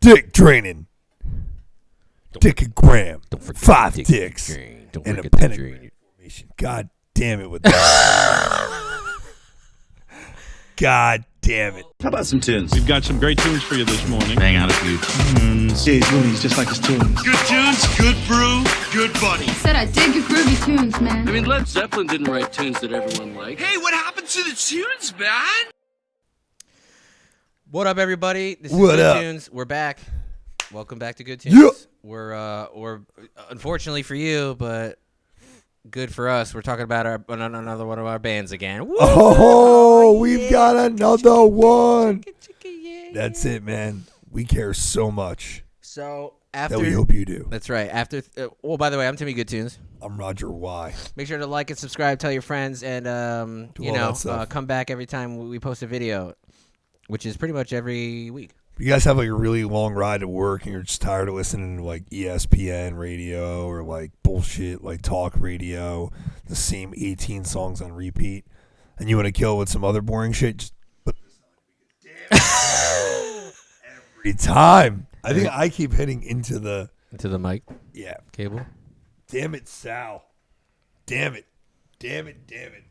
Dick draining. Dick and Graham. Don't forget 5 dick dicks. drain. Don't And a forget the pentagram drain. formation. God damn it with that. God damn it. How about some tunes? We've got some great tunes for you this morning. Bang out a few tunes. Yeah, he's loony. He's just like his tunes. Good tunes, good brew, good buddy. Said I dig your groovy tunes, man. I mean, Led Zeppelin didn't write tunes that everyone liked. Hey, what happened to the tunes, man? What up, everybody? This is What Good up? Tunes. We're back. Welcome back to Good Tunes. Yeah. We're unfortunately for you, but good for us. We're talking about another one of our bands again. Woo! Oh, we've got another one. Yeah. That's it, man. We care so much So after that we hope you do. that's right. After well, by the way, I'm Timmy Good Tunes. I'm Roger Y. Make sure to like and subscribe, tell your friends, and Do all that stuff. come back every time we post a video, which is pretty much every week. You guys have like a really long ride to work and you're just tired of listening to like ESPN radio or like bullshit like talk radio, the same 18 songs on repeat, and you want to kill it with some other boring shit, just put this on. Every time. I think I keep hitting into the mic cable. Damn it, Sal. Damn it. Damn it. Damn it.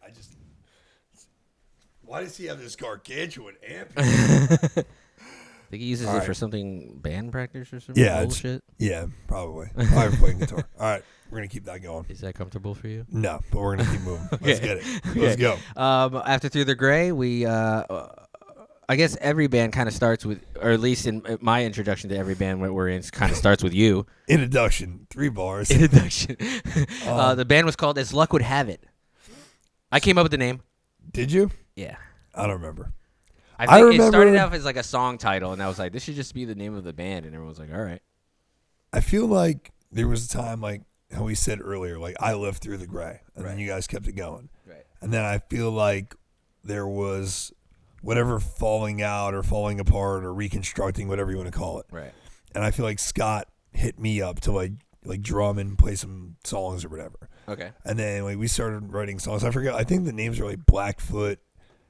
Why does he have this gargantuan amp? I think he uses All it right. for something band practice or some bullshit. Yeah, probably. Probably playing guitar. All right, we're going to keep that going. Is that comfortable for you? No, but we're going to keep moving. Okay. Let's get it. Let's go. After Through the Gray, we, I guess every band kind of starts with, or at least in my introduction to every band we're in, kind of starts with you. Introduction, 3 bars. Introduction. The band was called As Luck Would Have It. I came up with the name. Did you? Yeah. I don't remember. I think remember, it started off as like a song title, and I was like, this should just be the name of the band, and everyone was like, all right. I feel like there was a time, like how we said earlier, like I lived through the gray, and then you guys kept it going. Right. And then I feel like there was whatever falling out or falling apart or reconstructing, whatever you want to call it. Right. And I feel like Scott hit me up to like drum and play some songs or whatever. Okay. And then like we started writing songs. I forget. I think the names were like Blackfoot,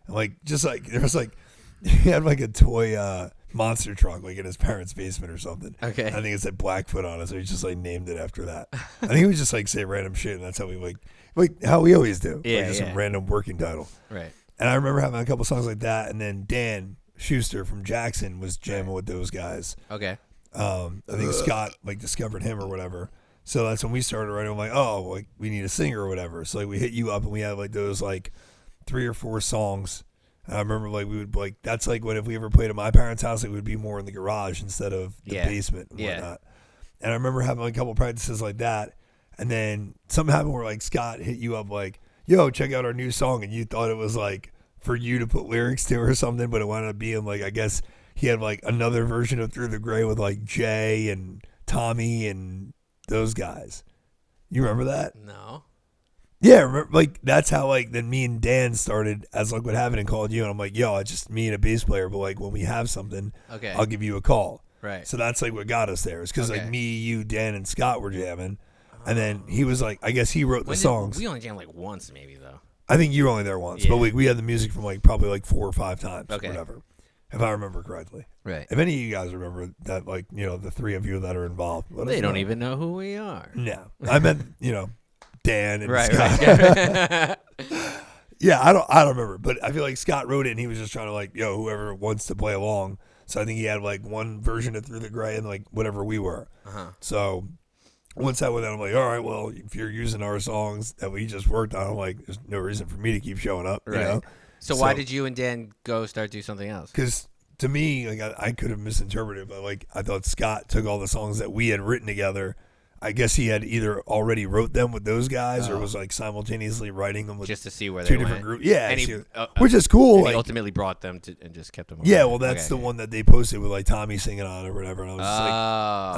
and like just like there was like he had like a toy monster truck like in his parents' basement or something. Okay. I think it said Blackfoot on it, so he just like named it after that. I think he would just like say random shit, and that's how we like how we always do. Yeah, like just some random working title. Right. And I remember having a couple songs like that, and then Dan Schuster from Jackson was jamming with those guys. Okay. I think Scott like discovered him or whatever. So that's when we started writing. I'm like, oh, like we need a singer or whatever. So like we hit you up and we had like those like 3 or 4 songs. And I remember like we would like that's like what if we ever played at my parents' house, it would be more in the garage instead of the basement and whatnot. And I remember having like a couple practices like that. And then something happened where like Scott hit you up like, yo, check out our new song, and you thought it was like for you to put lyrics to or something, but it wound up being like I guess he had like another version of Through the Gray with like Jay and Tommy and those guys. You remember that? No. Yeah, remember, like that's how like then me and Dan started As Luck Would Have It and called you, and I'm like, yo, it's just me and a bass player, but like when we have something, Okay. I'll give you a call. Right. So that's like what got us there. It's because Okay. like me, you, Dan, and Scott were jamming, and then he was like, I guess he wrote the songs. We only jammed like once, maybe though. I think you were only there once, but we had the music from like probably like 4 or 5 times, Okay. or whatever, if I remember correctly. Right. If any of you guys remember that, like the 3 of you that are involved, let us They don't know. even know who we are. No, I meant Dan and Right. Scott. Right. Yeah, I don't remember, but I feel like Scott wrote it and he was just trying to like, yo, whoever wants to play along. So I think he had like one version of Through the Gray and like whatever we were. So once that went out, I'm like, all right, well, if you're using our songs that we just worked on, I'm like, there's no reason for me to keep showing up, you know? So why did you and Dan go start do something else? Because to me, like I could have misinterpreted, but like I thought Scott took all the songs that we had written together. I guess he had either already wrote them with those guys or was like simultaneously writing them with just to see where 2 they different went. groups. Yeah, And he, which is cool. And like, he ultimately brought them to and just kept them. Yeah, well, that's the one that they posted with like Tommy singing on it or whatever. And I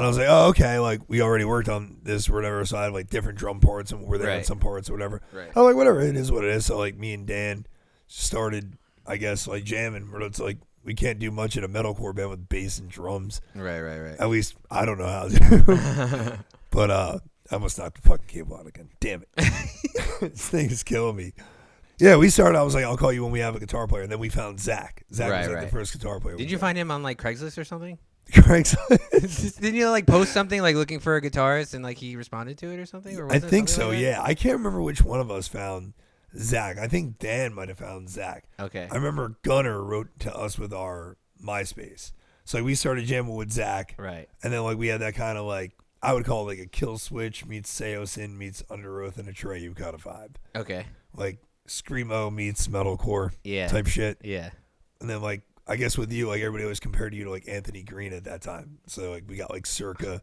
was like, oh, okay, like we already worked on this or whatever. So I had like different drum parts and we're there on some parts or whatever. Right. I'm like, whatever, it is what it is. So like me and Dan started, I guess, like jamming. Where it's like we can't do much in a metalcore band with bass and drums. Right. At least I don't know how to. But I almost knocked the fucking cable out again. Damn it. This thing is killing me. Yeah, we started, I was like, I'll call you when we have a guitar player. And then we found Zach. Zach was like the first guitar player. Did you find him on like Craigslist or something? Craigslist. Didn't you like post something like looking for a guitarist and like he responded to it or something? Or I wasn't it think something so. like that? Yeah, I can't remember which one of us found Zach. I think Dan might have found Zach. Okay. I remember Gunner wrote to us with our MySpace. So like, we started jamming with Zach. Right. And then like we had that kind of like, I would call it like a Kill Switch meets Seosin meets Under Oath and Atreyu kind of vibe. Okay. Like Screamo meets metalcore Yeah. type shit. Yeah. And then like, I guess with you, like everybody always compared you to like Anthony Green at that time. So like we got like Circa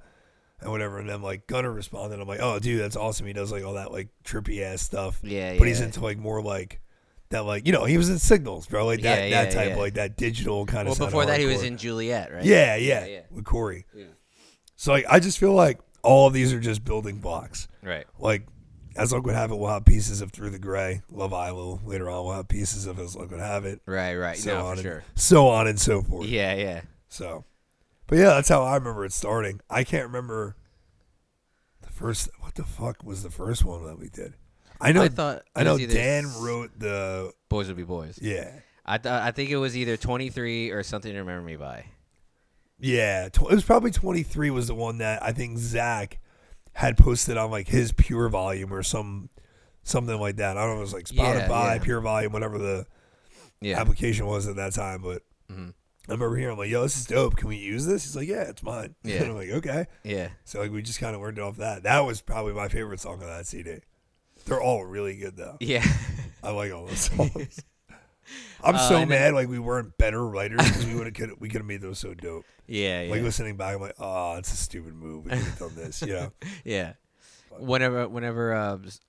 and whatever. And then like Gunner responded. I'm like, oh dude, that's awesome. He does like all that like trippy ass stuff. Yeah. But he's into like more like that, like, you know, he was in Signals, bro. Like that type, like that digital kind of. Well, before that, he was in Juliet, right? Yeah. With Corey. Yeah. So like, I just feel like all of these are just building blocks. Right. Like, As Luck Would Have It, we'll have pieces of Through the Gray. Love Ilo. Later on, we'll have pieces of As Luck Would Have It. Right. So No, on for sure. So on and so forth. Yeah. So, but yeah, that's how I remember it starting. I can't remember the first. What the fuck was the first one that we did? I know Dan wrote the Boys Would Be Boys. Yeah. I think it was either 23 or Something to Remember Me By. Yeah, it was probably 23 was the one that I think Zach had posted on like his Pure Volume or something like that. I don't know, it was like Spotify, Pure Volume, whatever the application was at that time. But I remember hearing, I'm like, yo, this is dope. Can we use this? He's like, yeah, it's mine. Yeah. And I'm like, okay. Yeah. So like we just kind of worked it off that. That was probably my favorite song on that CD. They're all really good though. Yeah. I like all those songs. I'm so mad like we weren't better writers because we could have made those so dope. Yeah. Like listening back, I'm like, oh, it's a stupid move. We could have done this, you know? Yeah. Whenever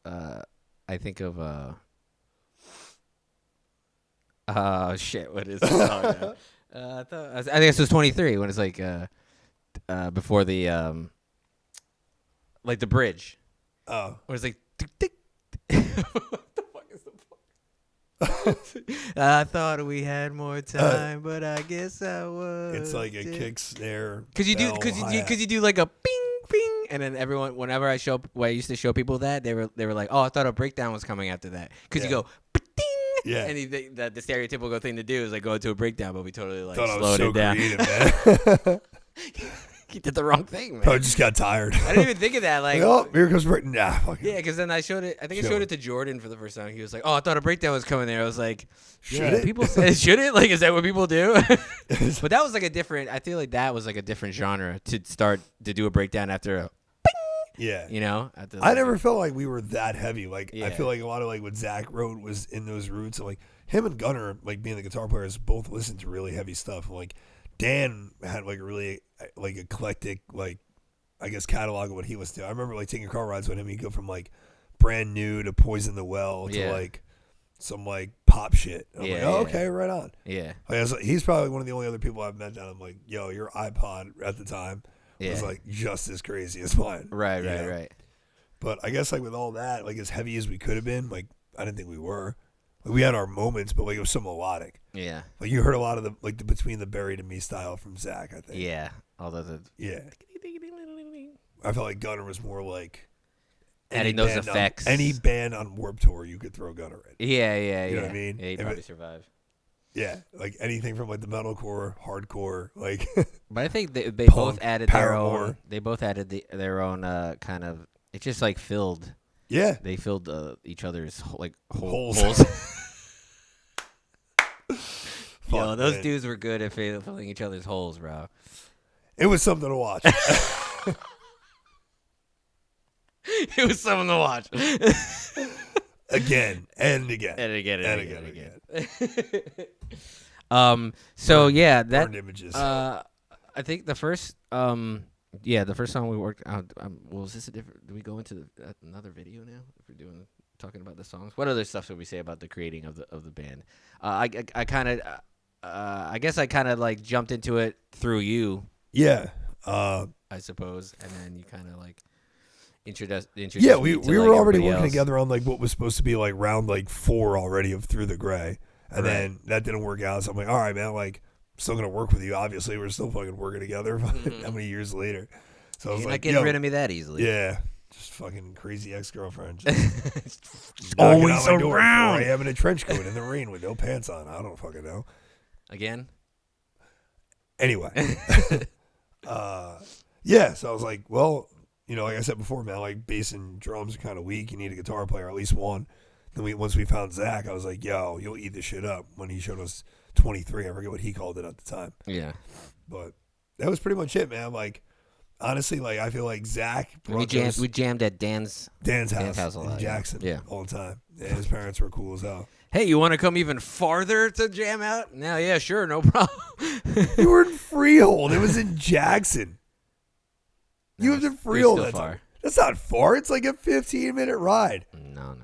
I think of shit, what is it? Oh, no. I think this was 23 when it's like before the like the bridge. Oh. Where it's like tick, tick. What the fuck is the part? I thought we had more time, but I guess I was. It's like a kick snare. Cause you do like a ping ping, and then everyone, whenever I used to show people that, they were like, oh, I thought a breakdown was coming after that. Cause you go ding. Yeah. And the stereotypical thing to do is like go into a breakdown, but we totally like Thought slowed it down. Creative, man. You did the wrong thing, man. Probably just got tired. I didn't even think of that. Like, oh, here comes break. Nah, fuck it. yeah, because then I showed it. I think I showed it to Jordan for the first time. He was like, "Oh, I thought a breakdown was coming there." I was like, Should it? People say, should it? Like, is that what people do? But that was like a different. I feel like that was like a different genre to start to do a breakdown after a. Yeah. You know, I never felt like we were that heavy. Like Yeah. I feel like a lot of like what Zach wrote was in those roots. And like him and Gunner, like being the guitar players, both listened to really heavy stuff. And like Dan had like a really like eclectic, like I guess catalog of what he was doing. I remember like taking car rides with him. He'd go from like Brand New to Poison the Well to like some like pop shit. And I'm like, oh, okay, right on. Yeah. Like, he's probably one of the only other people I've met that I'm like, yo, your iPod at the time was like just as crazy as mine. Right. But I guess like with all that, like as heavy as we could have been, like I didn't think we were. Like we had our moments, but like it was so melodic. Yeah. Like you heard a lot of the like the Between the Buried and Me style from Zach, I think. Yeah. Although Yeah. I felt like Gunner was more like adding those effects. Any band on Warped Tour you could throw Gunner in. Yeah. You know what I mean? Yeah, he'd probably survive. Yeah, like anything from like the metalcore, hardcore, like. But I think they Punk, both added Paramore. their own. They both added their own kind of. It just like filled. Yeah. They filled each other's like holes. Yo, those dudes were good at filling each other's holes, bro. It was something to watch. It was something to watch. Again and again. And again. So yeah, burned images. I think the first the first song we worked out. Well, is this a different? Do we go into another video now? If we're talking about the songs, what other stuff should we say about the creating of the band? I guess I kind of like jumped into it through you. Yeah. I suppose, and then you kind of like introduced. Yeah, we were already working else. together on like what was supposed to be like round like 4 already of Through the Gray, and then that didn't work out. So I'm like, all right, man, like I'm still gonna work with you. Obviously, we're still fucking working together. How many years later? So I was You're like, not getting rid of me that easily. Yeah, just fucking crazy ex-girlfriend. Always around. Before I am in a trench coat in the rain with no pants on. I don't fucking know. Again. Anyway, Yeah, so I was like, well, like I said before, man, like bass and drums are kind of weak. You need a guitar player, at least one. Then once we found Zach, I was like, yo, you'll eat this shit up. When he showed us 23, I forget what he called it at the time. Yeah. But that was pretty much it, man. Like, honestly, like I feel like Zach We jammed at Dan's house a lot, in Jackson all the time. Yeah, his parents were cool as hell. Hey, you want to come even farther to jam out? No, yeah, sure, no problem. You were in Freehold. It was in Jackson. You lived in Freehold. That's not far. It's like a 15-minute ride. No.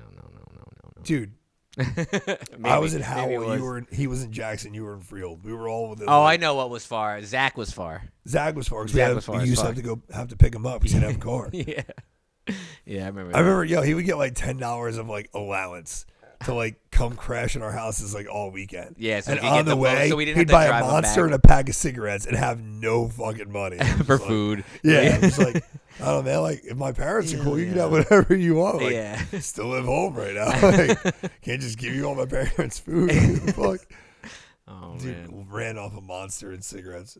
Dude. I was in Howell. He was in Jackson. You were in Freehold. We were all within. Oh, I know what was far. Zach was far. Zach was far. We used to have to pick him up because he didn't have a car. Yeah, I remember. He would get like $10 of like allowance to like come crash in our houses like all weekend. Yeah, so and on the way, so we didn't he'd have to buy a drive Monster and a pack of cigarettes and have no fucking money for food. Yeah, it's like, I don't know, man. Like, if my parents are cool, you can have whatever you want. Like, still live home right now. Like, can't just give you all my parents' food. Fuck. Oh, dude, man. Ran off a Monster and cigarettes.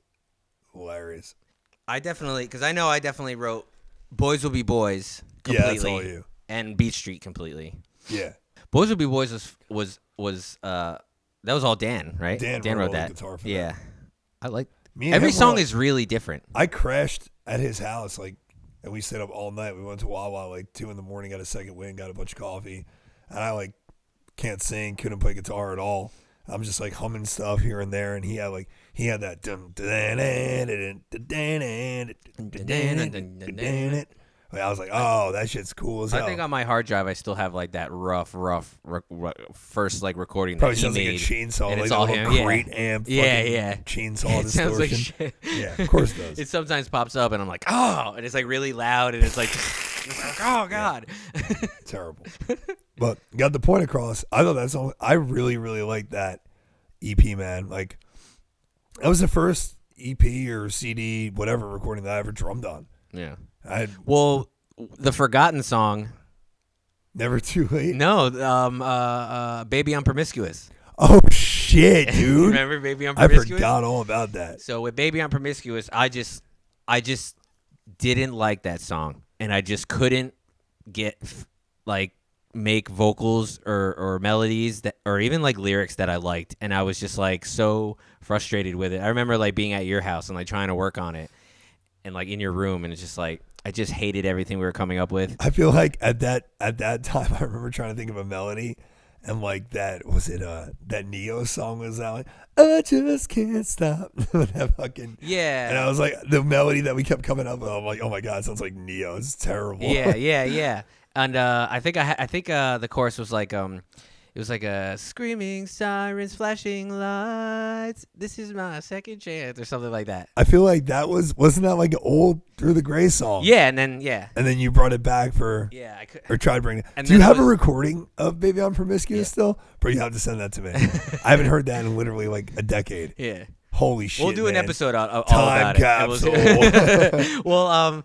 Hilarious. I definitely wrote Boys Will Be Boys completely. Yeah, that's all you. And Beach Street completely. Yeah. Boys Will Be Boys was that was all Dan, right? Dan wrote the that. Guitar for yeah. that. I like Me and every him song is really different. I crashed at his house, like, and we stayed up all night. We went to Wawa like 2 a.m, got a second wind, got a bunch of coffee, and I like can't sing, couldn't play guitar at all. I'm just like humming stuff here and there, and he had that I was like, oh, that shit's cool as hell. I think on my hard drive I still have like that rough first like recording probably that sounds he like made. a chainsaw, And like it's all a him. great amp, chainsaw It sounds like distortion. shit. Yeah, of course it does. It sometimes pops up and I'm like, oh, and it's like really loud and it's like, oh god, terrible. But got the point across. I thought that song. I really, really liked that EP, man. Like, that was the first EP or CD, whatever recording that I ever drummed on. Yeah. Well, the forgotten song. Never Too Late. No, Baby I'm Promiscuous. Oh shit, dude! Remember Baby I'm Promiscuous? I forgot all about that. So with Baby I'm Promiscuous, I just didn't like that song, and I just couldn't make vocals or melodies that, or even like lyrics that I liked, and I was just like so frustrated with it. I remember like being at your house and like trying to work on it, and like in your room, and it's just like I just hated everything we were coming up with. I feel like at that time, I remember trying to think of a melody, and like that Neo song was that like I just can't stop that fucking and I was like the melody that we kept coming up with. I'm like, oh my god, it sounds like Neo. It's terrible. Yeah. And I think the chorus was like it was like a screaming sirens, flashing lights. This is my second chance, or something like that. I feel like wasn't that like an old Through the Gray song? Yeah, and then you brought it back for or tried bringing it. Do you have a recording of Baby I'm Promiscuous still? Bro, you have to send that to me. I haven't heard that in literally like a decade. Yeah. Holy shit. We'll do an episode all Time about capsule. it. Well,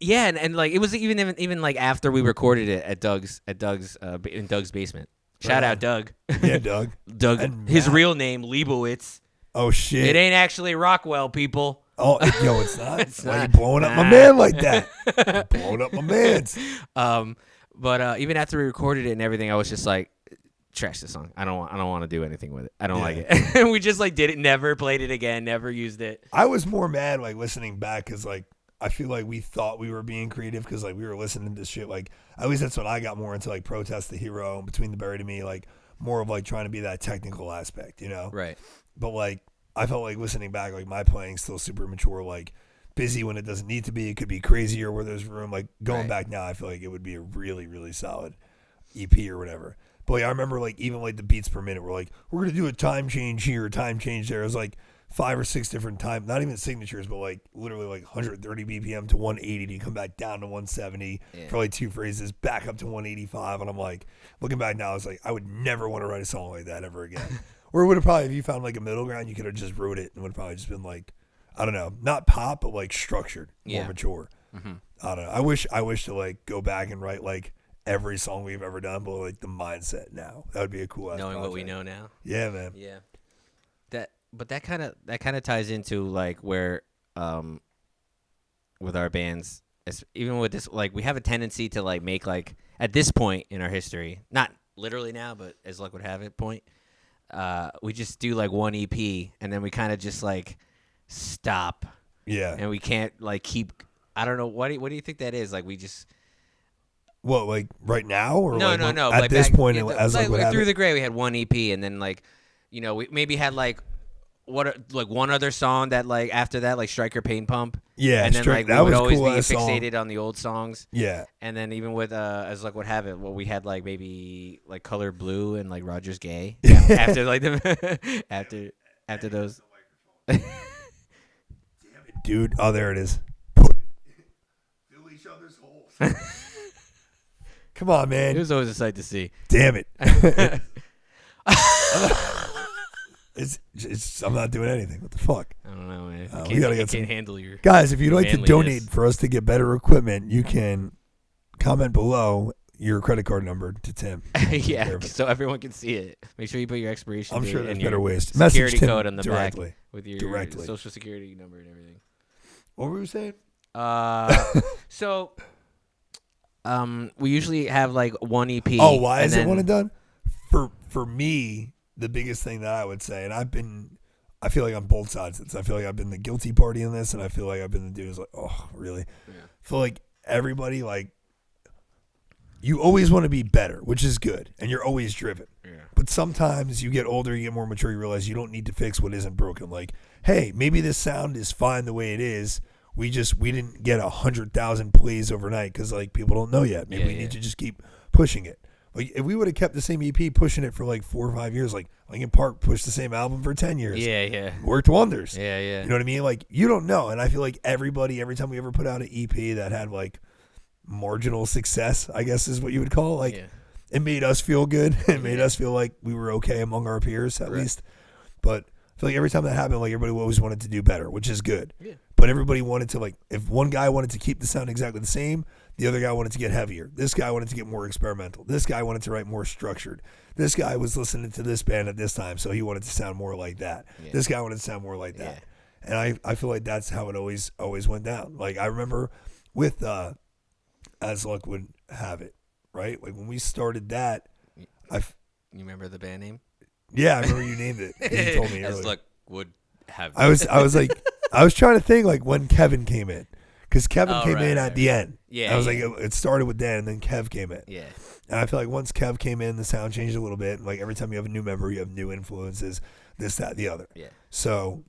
yeah, and like it was even like after we recorded it at Doug's in Doug's basement. Shout out Doug. Yeah, Doug. Doug. His real name Leibowitz. Oh shit. It ain't actually Rockwell, people. Oh, yo, it's not. Why are you blowing up my man like that? Blowing up my man's. But even after we recorded it and everything, I was just like, trash this song. I don't want to do anything with it. I don't like it. And we just like did it, never played it again, never used it. I was more mad like listening back because like I feel like we thought we were being creative because like we were listening to shit like at least that's what I got more into, like Protest the Hero and Between the Buried and Me, like more of like trying to be that technical aspect, you know? Right. But like I felt like listening back, like my playing's still super mature, like busy when it doesn't need to be. It could be crazier where there's room. Like going back now, I feel like it would be a really, really solid EP or whatever. But like, I remember like even like the beats per minute were like, we're gonna do a time change here, time change there. It was like 5 or 6 different time, not even signatures, but like literally like 130 BPM to 180 to come back down to 170 for like 2 phrases, back up to 185. And I'm like, looking back now, I was like, I would never want to write a song like that ever again. Or it would have probably, if you found like a middle ground, you could have just wrote it and would have probably just been like, I don't know, not pop, but like structured, more mature. Mm-hmm. I don't know. I wish to like go back and write like every song we've ever done, but like the mindset now. That would be a cool ass Knowing project. what we know now. Yeah, man. Yeah. That kind of ties into like where with our bands, even with this, like we have a tendency to like make like at this point in our history, not literally now, but as luck would have it, we just do like one EP and then we kind of just like stop. Yeah. And we can't like keep. I don't know what do you think that is? Like we just. What, like right now or no. At like this back, point, yeah, as like what through the Gray, we had one EP, and then like, we maybe had like one other song that like after that like Striker Pain Pump. Yeah, and then like we would always be fixated on the old songs. Yeah, and then even with as luck would have it, we had like maybe like Color Blue and like Roger's Gay after like after those. Damn it, dude! Oh, there it is. Fill each other's holes. Come on, man. It was always a sight to see. Damn it. I'm not doing anything. What the fuck? I don't know, man. I can't handle your guys. If you'd like to manliness. donate for us to get better equipment, you can comment below your credit card number to Tim. Yeah, so everyone can see it. Make sure you put your expiration I'm date sure there's and better your ways. security Message code Tim on the directly. back with your social security number and everything. What were we saying? So we usually have like one EP. Oh, why is it one and done? For me, the biggest thing that I would say, and I feel like on both sides of this. I feel like I've been the guilty party in this, and I feel like I've been the dude who's like, oh, really? Yeah. I feel like everybody, like, you always want to be better, which is good, and you're always driven. Yeah. But sometimes you get older, you get more mature, you realize you don't need to fix what isn't broken. Like, hey, maybe this sound is fine the way it is. We didn't get 100,000 plays overnight because like people don't know yet. Maybe we need to just keep pushing it. Like if we would have kept the same EP pushing it for like 4 or 5 years, like Linkin Park pushed the same album for 10 years. Yeah. Worked wonders. Yeah. You know what I mean? Like you don't know. And I feel like every time we ever put out an EP that had like marginal success, I guess is what you would call it. Like it made us feel good. It made us feel like we were okay among our peers at least. But I feel like every time that happened, like everybody always wanted to do better, which is good. Yeah. But everybody wanted to like, if one guy wanted to keep the sound exactly the same, the other guy wanted to get heavier. This guy wanted to get more experimental. This guy wanted to write more structured. This guy was listening to this band at this time, so he wanted to sound more like that. Yeah. This guy wanted to sound more like that. And I feel like that's how it always went down. Like I remember with As Luck Would Have It, right? Like when we started that, you remember the band name? Yeah, I remember you named it. You told me earlier. As Luck Would Have It. I was like, I was trying to think like when Kevin came in, because Kevin came in at the end. Yeah, I was like, it started with Dan, and then Kev came in. Yeah, and I feel like once Kev came in, the sound changed a little bit. And like every time you have a new member, you have new influences, this, that, the other. Yeah. So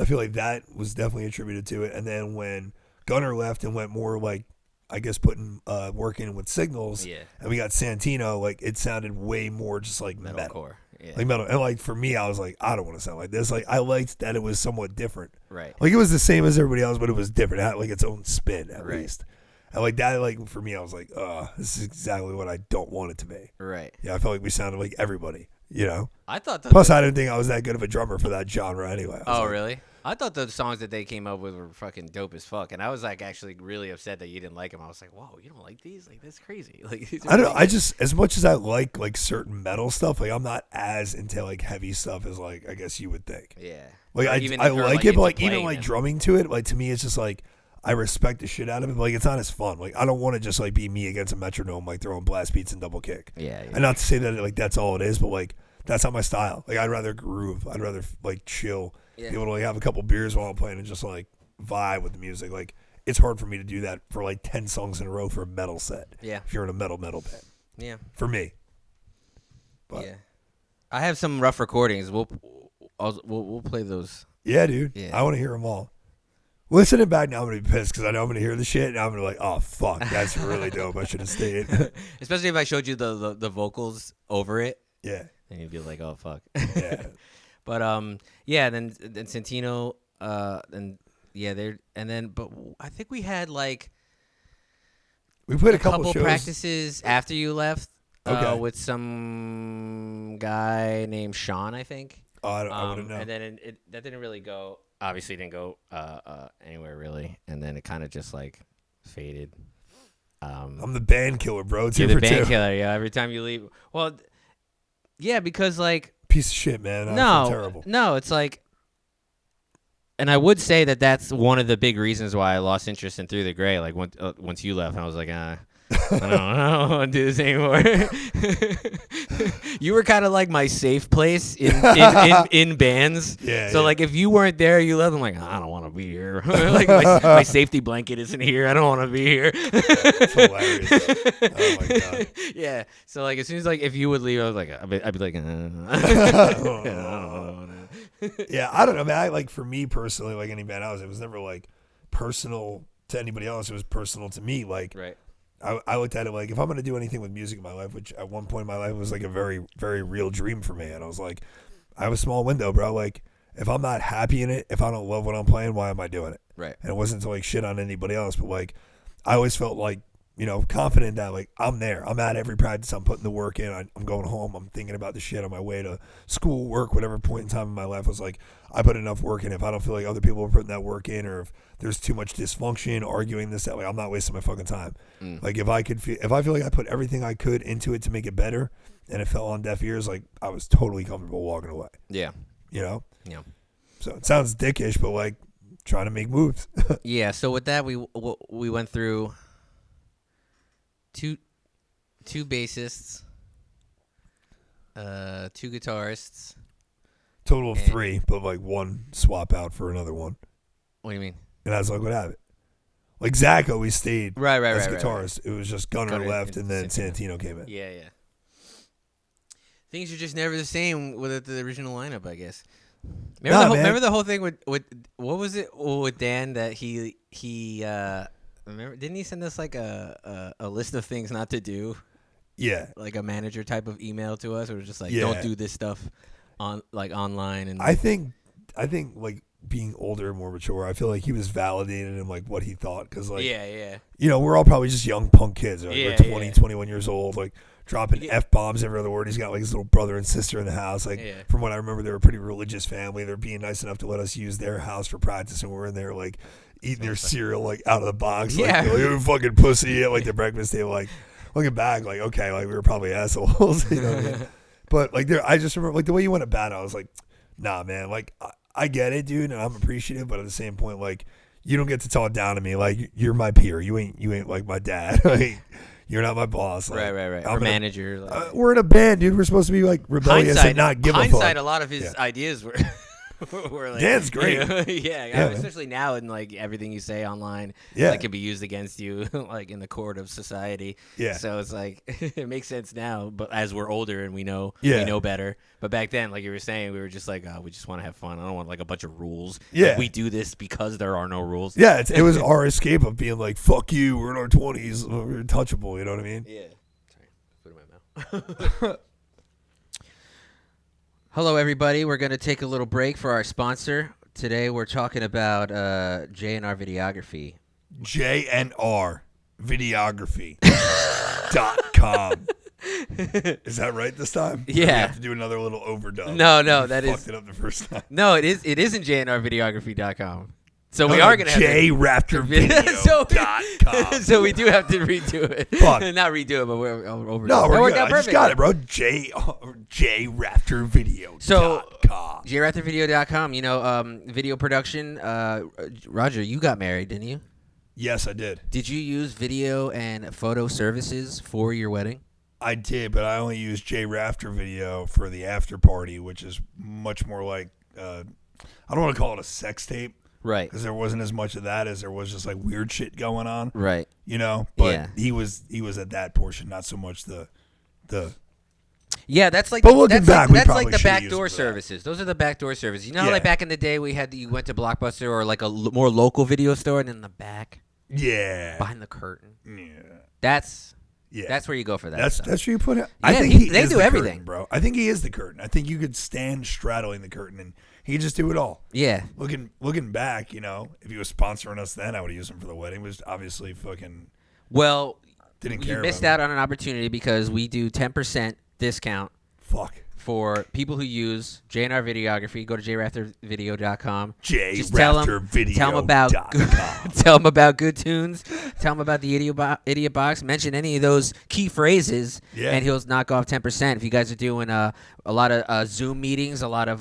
I feel like that was definitely attributed to it. And then when Gunnar left and went more like, I guess putting working with signals, and we got Santino, like it sounded way more just like metalcore. Yeah. Like metal, and like for me, I was like, I don't want to sound like this. Like I liked that it was somewhat different. Right. Like it was the same as everybody else, but it was different. It had like its own spin at least. And like that, like for me, I was like, this is exactly what I don't want it to be. Right. Yeah, I felt like we sounded like everybody. You know. I thought. Plus, I didn't think I was that good of a drummer for that genre anyway. Oh, really? I thought the songs that they came up with were fucking dope as fuck, and I was like actually really upset that you didn't like them. I was like, "Whoa, you don't like these? Like that's crazy!" Like I don't know. I just as much as I like certain metal stuff, like I'm not as into like heavy stuff as like I guess you would think. Yeah. Like I like it, but like even like drumming to it, like to me, it's just like I respect the shit out of it. But like it's not as fun. Like I don't want to just like be me against a metronome, like throwing blast beats and double kick. Yeah. And not to say that like that's all it is, but like that's not my style. Like I'd rather groove. I'd rather like chill. Yeah. Be able to like have a couple beers while I'm playing and just like vibe with the music. Like it's hard for me to do that for like 10 songs in a row for a metal set. Yeah. If you're in a metal band. Yeah. For me. But. Yeah. I have some rough recordings. We'll play those. Yeah, dude. Yeah. I want to hear them all. Listening back now, I'm gonna be pissed because I know I'm gonna hear the shit and I'm gonna be like, oh fuck, that's really dope. I should have stayed. Especially if I showed you the vocals over it. Yeah. And you'd be like, oh fuck. Yeah. But then Santino, but I think we had like we played a couple shows. Practices after you left, with some guy named Sean, I think. Oh, I wouldn't know. And then that didn't really go. Obviously, didn't go anywhere really, and then it kind of just like faded. I'm the band killer, bro. You're the band killer, yeah. Every time you leave, well, yeah, because like. Piece of shit, man. I feel terrible. No, it's like And I would say that that's one of the big reasons why I lost interest in Through the Gray. Like once you left, I was like, I don't want to do this anymore. You were kind of like my safe place in bands. Yeah. So like if you weren't there, you left. I'm like, I don't want to be here. Like my safety blanket isn't here. I don't want to be here. It's hilarious. Oh my god. Yeah. So like as soon as like if you would leave, I was like, I'd be like, Yeah, I don't know, man. Like for me personally, like any band I was, it was never like personal to anybody else. It was personal to me. Like right. I looked at it like if I'm gonna do anything with music in my life, which at one point in my life was like a very, very real dream for me, and I was like, I have a small window, bro. Like if I'm not happy in it, if I don't love what I'm playing, why am I doing it? Right. And it wasn't to like shit on anybody else, but like I always felt like, you know, confident that like I'm there. I'm at every practice. I'm putting the work in. I'm going home. I'm thinking about the shit on my way to school, work, whatever point in time in my life. I was like, I put enough work in. If I don't feel like other people are putting that work in, or if there's too much dysfunction, arguing this, that way, I'm not wasting my fucking time. Like if I feel like I put everything I could into it to make it better, and it fell on deaf ears, like I was totally comfortable walking away. Yeah. You know. Yeah. So it sounds dickish, but like trying to make moves. Yeah. So with that, we went through two bassists, two guitarists. Total of 3, but like one swap out for another one. What do you mean? And that's like what happened. Like Zach always stayed as guitarist. Right. It was just Gunnar left, and then Santino. Santino came in. Yeah. Things are just never the same with the original lineup, I guess. Remember the whole thing with what was it with Dan that he remember, didn't he send us like a list of things not to do? Yeah. Like a manager type of email to us, or just like Yeah. don't do this stuff on like online. And I think like being older and more mature, I feel like he was validated in like what he thought, because like yeah. you know, we're all probably just young punk kids. Right? Yeah, we're 20, 21 years old, like dropping F-bombs every other word. He's got like his little brother and sister in the house. Like from what I remember, they were a pretty religious family. They're being nice enough to let us use their house for practice, and we're in there like eating their cereal like out of the box. Like, Yeah. you fucking pussy at like the breakfast table. Like looking back, like okay, like we were probably assholes. You know what I mean? But like I just remember like the way you went about it, I was like, nah, man. Like I get it, dude, and I'm appreciative, but at the same point, like you don't get to talk down to me. Like you're my peer. You ain't like my dad. Like you're not my boss. Like, right. I'm Or manager. Like. We're in a band, dude. We're supposed to be like rebellious and not give a fuck. Hindsight, a lot of his ideas were. Were like, Dan's great. You know, yeah, especially now in like everything you say online, that can be used against you, like in the court of society. Yeah. So it's like it makes sense now, but as we're older and we know better. But back then, like you were saying, we were just like, we just want to have fun. I don't want like a bunch of rules. Yeah. Like, we do this because there are no rules. Yeah, it was our escape of being like, fuck you. We're in our 20s. We're untouchable. You know what I mean? Yeah. Sorry, put it in my mouth. Hello, everybody. We're going to take a little break for our sponsor. Today, we're talking about J&R Videography. JNRvideography.com. Is that right this time? Yeah. Or we have to do another little overdub. No, We that is. fucked it up the first time. No, it isn't JNRvideography.com. So we are going to have JRaptorVideo.com. So we do have to redo it. Fuck. Not redo it, but we're over. No, we're good. out I just perfect. got it, bro. JRaptorVideo.com. So JRaptorVideo.com, you know, video production. Roger, you got married, didn't you? Yes, I did. Did you use video and photo services for your wedding? I did, but I only used JRaptor Video for the after party, which is much more like, I don't want to call it a sex tape. Right. Because there wasn't as much of that as there was just like weird shit going on. Right. You know? But Yeah. he was at that portion, not so much the Yeah, that's like But looking back, we that's probably like the should've used backdoor it for that. services. Those are the backdoor services. You know how Yeah. like back in the day you went to Blockbuster or like a more local video store, and in the back Yeah. behind the curtain. Yeah. That's Yeah. where you go for that. That's stuff. where you put it. Yeah, I think they is do the everything. curtain, bro. I think he is the curtain. I think you could stand straddling the curtain and he could just do it all. Yeah. Looking back, you know, if he was sponsoring us then, I would have used him for the wedding. It was obviously fucking Well, didn't you care. missed about out on an opportunity because we do 10% discount Fuck. for people who use JNR Videography. Go to jraftervideo.com. Just tell them about good tunes. Tell them about the Idiot Box. Mention any of those key phrases, and he'll knock off 10%. If you guys are doing a lot of Zoom meetings, a lot of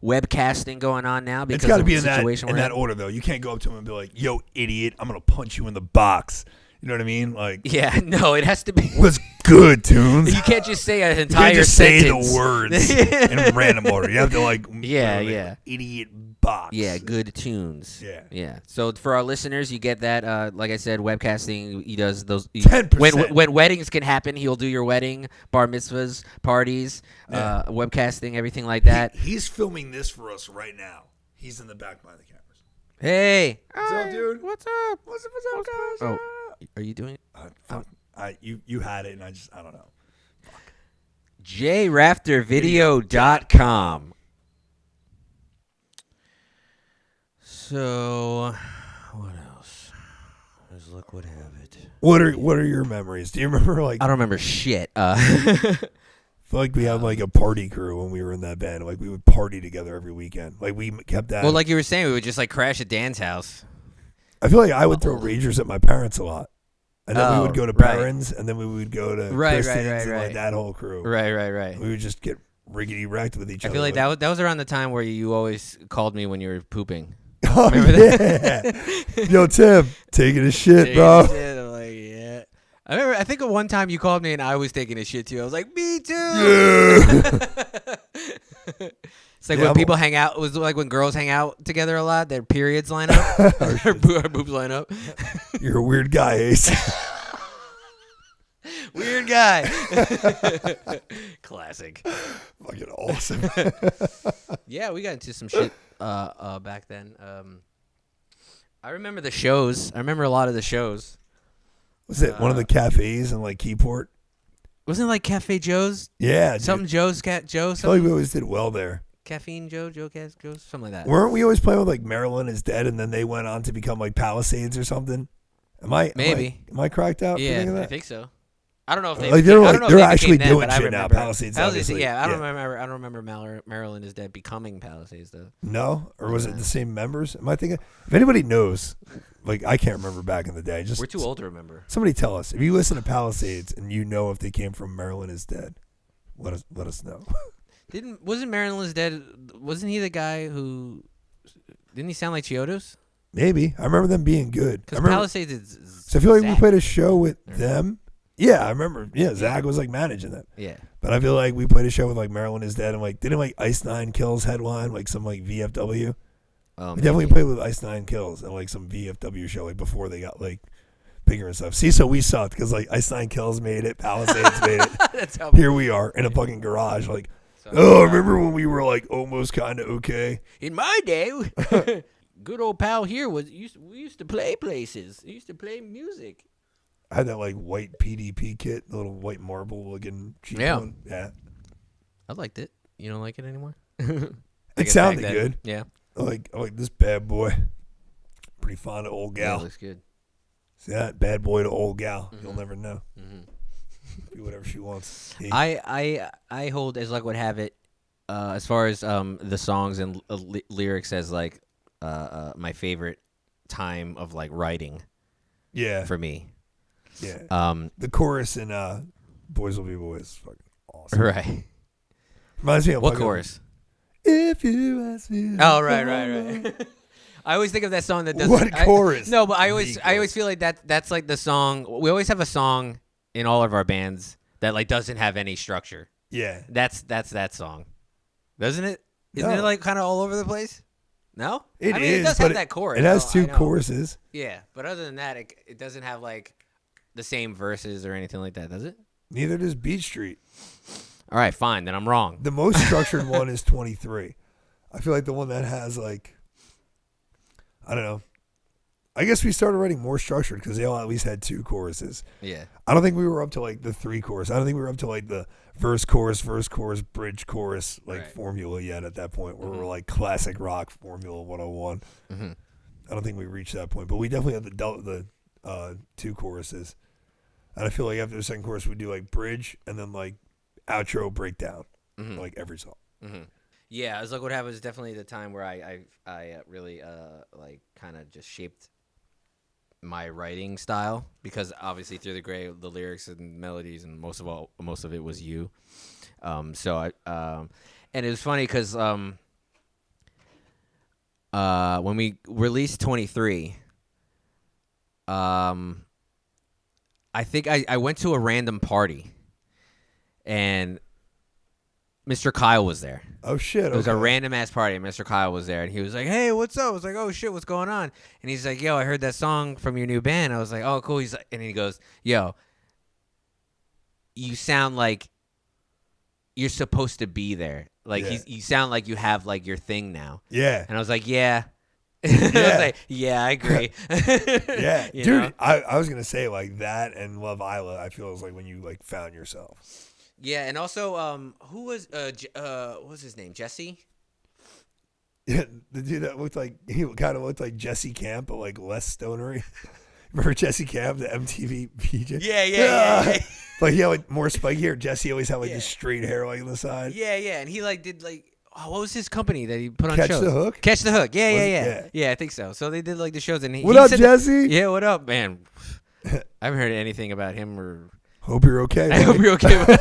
webcasting going on now, because it's got to of be the situation in that order, though. You can't go up to him and be like, "Yo, idiot, I'm gonna punch you in the box." You know what I mean? Like, yeah, no, it has to be. What's good, Tunes? You can't just say an You entire can't just sentence. say the words in random order. You have to idiot box. Yeah, good tunes. Yeah. So for our listeners, you get that. Like I said, webcasting. He does those. 10%. When weddings can happen, he'll do your wedding, bar mitzvahs, parties, webcasting, everything like that. He's filming this for us right now. He's in the back behind the cameras. Hey, what's up, dude? What's up? What's up, guys? Oh, are you doing it? Fuck. You had it, and I don't know. jraftervideo.com. So, what else? Let's look what have it. What are your memories? Do you remember I don't remember shit. I feel like we had like a party crew when we were in that band. Like we would party together every weekend. Like we kept that. Well, like you were saying, we would just like crash at Dan's house. I feel like I would throw ragers at my parents a lot. And then we would go to Barron's, and then we would go to Kristen's and like that whole crew. Right. We would just get riggedy wrecked with each other. I feel like that was around the time where you always called me when you were pooping. Oh, yeah. Yo, Tim, taking a shit, bro. I'm like, yeah. I think at one time you called me and I was taking a shit too. I was like, me too. Yeah. It's like when people hang out. It was like when girls hang out together a lot. Their periods line up. Our boobs line up. You're a weird guy, Ace. Weird guy. Classic. Fucking awesome. Yeah, we got into some shit back then. I remember the shows. I remember a lot of the shows. Was it one of the cafes in like Keyport? Wasn't it like Cafe Joe's? Yeah. Something dude. Joe. I feel like we always did well there. Caffeine Joe, something like that. Weren't we always playing with like Maryland is Dead, and then they went on to become like Palisades or something? Am I cracked out? Yeah, for thinking that? I think so. I don't know if they. Like they're actually doing shit now. Palisades. Obviously. Yeah, I don't remember Maryland is Dead becoming Palisades though. No, or was it the same members? Am I thinking? If anybody knows, like I can't remember back in the day. Just we're too old to remember. Somebody tell us if you listen to Palisades and you know if they came from Maryland is Dead. Let us know. Wasn't Maryland is Dead? Wasn't he the guy who? Didn't he sound like Chiodos? Maybe I remember them being good. Because Palisades is. So I feel like we played a show with them. Yeah, I remember. Yeah, Zach was like managing them. Yeah. But I feel like we played a show with like Maryland is Dead, and like didn't like Ice Nine Kills headline like some like VFW. We definitely played with Ice Nine Kills and like some VFW show like before they got like bigger and stuff. See, so we sucked because like Ice Nine Kills made it, Palisades made it. That's how here we are in a fucking garage like. Oh, remember when we were like almost kind of okay? In my day, good old pal here we used to play places. We used to play music. I had that like white PDP kit, the little white marble looking cheap one. Yeah. I liked it. You don't like it anymore? It sounded good. Yeah. I like this bad boy. Pretty fond of old gal. Yeah, looks good. See that? Bad boy to old gal. Mm-hmm. You'll never know. Mm-hmm. Do whatever she wants. I hold as luck would have it, as far as the songs and lyrics as like my favorite time of like writing. Yeah. For me. Yeah. The chorus in Boys Will Be Boys is fucking awesome. Right. Reminds me of what chorus? If you ask me. Oh, right. I always think of that song that doesn't. What chorus? No, but I always feel like that's like the song. We always have a song in all of our bands that like doesn't have any structure. Yeah. That's that song, doesn't it? Isn't it like kind of all over the place? No, it is. It does have that chorus. It has two choruses. Yeah, but other than that, it doesn't have like the same verses or anything like that, does it? Neither does Beach Street. All right, fine. Then I'm wrong. The most structured one is 23. I feel like the one that has like, I don't know. I guess we started writing more structured because they all at least had two choruses. Yeah. I don't think we were up to like the three chorus. I don't think we were up to like the verse, chorus, bridge, chorus, like formula yet at that point where we're like classic rock formula 101. Mm-hmm. I don't think we reached that point, but we definitely had the two choruses. And I feel like after the second chorus, we do like bridge and then like outro breakdown. like every song. Yeah, I was like, what happened was definitely the time where I really like kind of just shaped my writing style, because obviously Through the Gray, the lyrics and melodies and most of it was you. So I and it was funny because when we released 23, I think I went to a random party and Mr. Kyle was there. Oh shit! It was a random ass party, and Mr. Kyle was there, and he was like, "Hey, what's up?" I was like, "Oh shit, what's going on?" And he's like, "Yo, I heard that song from your new band." I was like, "Oh, cool." He's like, and he goes, "Yo, you sound like you're supposed to be there. Like you sound like you have like your thing now." Yeah. And I was like, "Yeah." I was like, "Yeah, I agree." Yeah, You dude. know? I was gonna say like that and Love Isla. I feel is like when you like found yourself. Yeah, and also, who was what was his name? Jesse? Yeah, the dude that looked like he kind of looked like Jesse Camp, but like less stonery. Remember Jesse Camp, the MTV VJ? Yeah. Like he had like more spiky hair. Jesse always had like this straight hair like on the side. Yeah, and he like did like what was his company that he put on Catch shows? the Hook? Catch the Hook. Was it? Yeah, I think so. So they did like the shows, and What up, Jesse? Yeah, what up, man? I haven't heard anything about him or. Hope you're okay. I hope you're okay.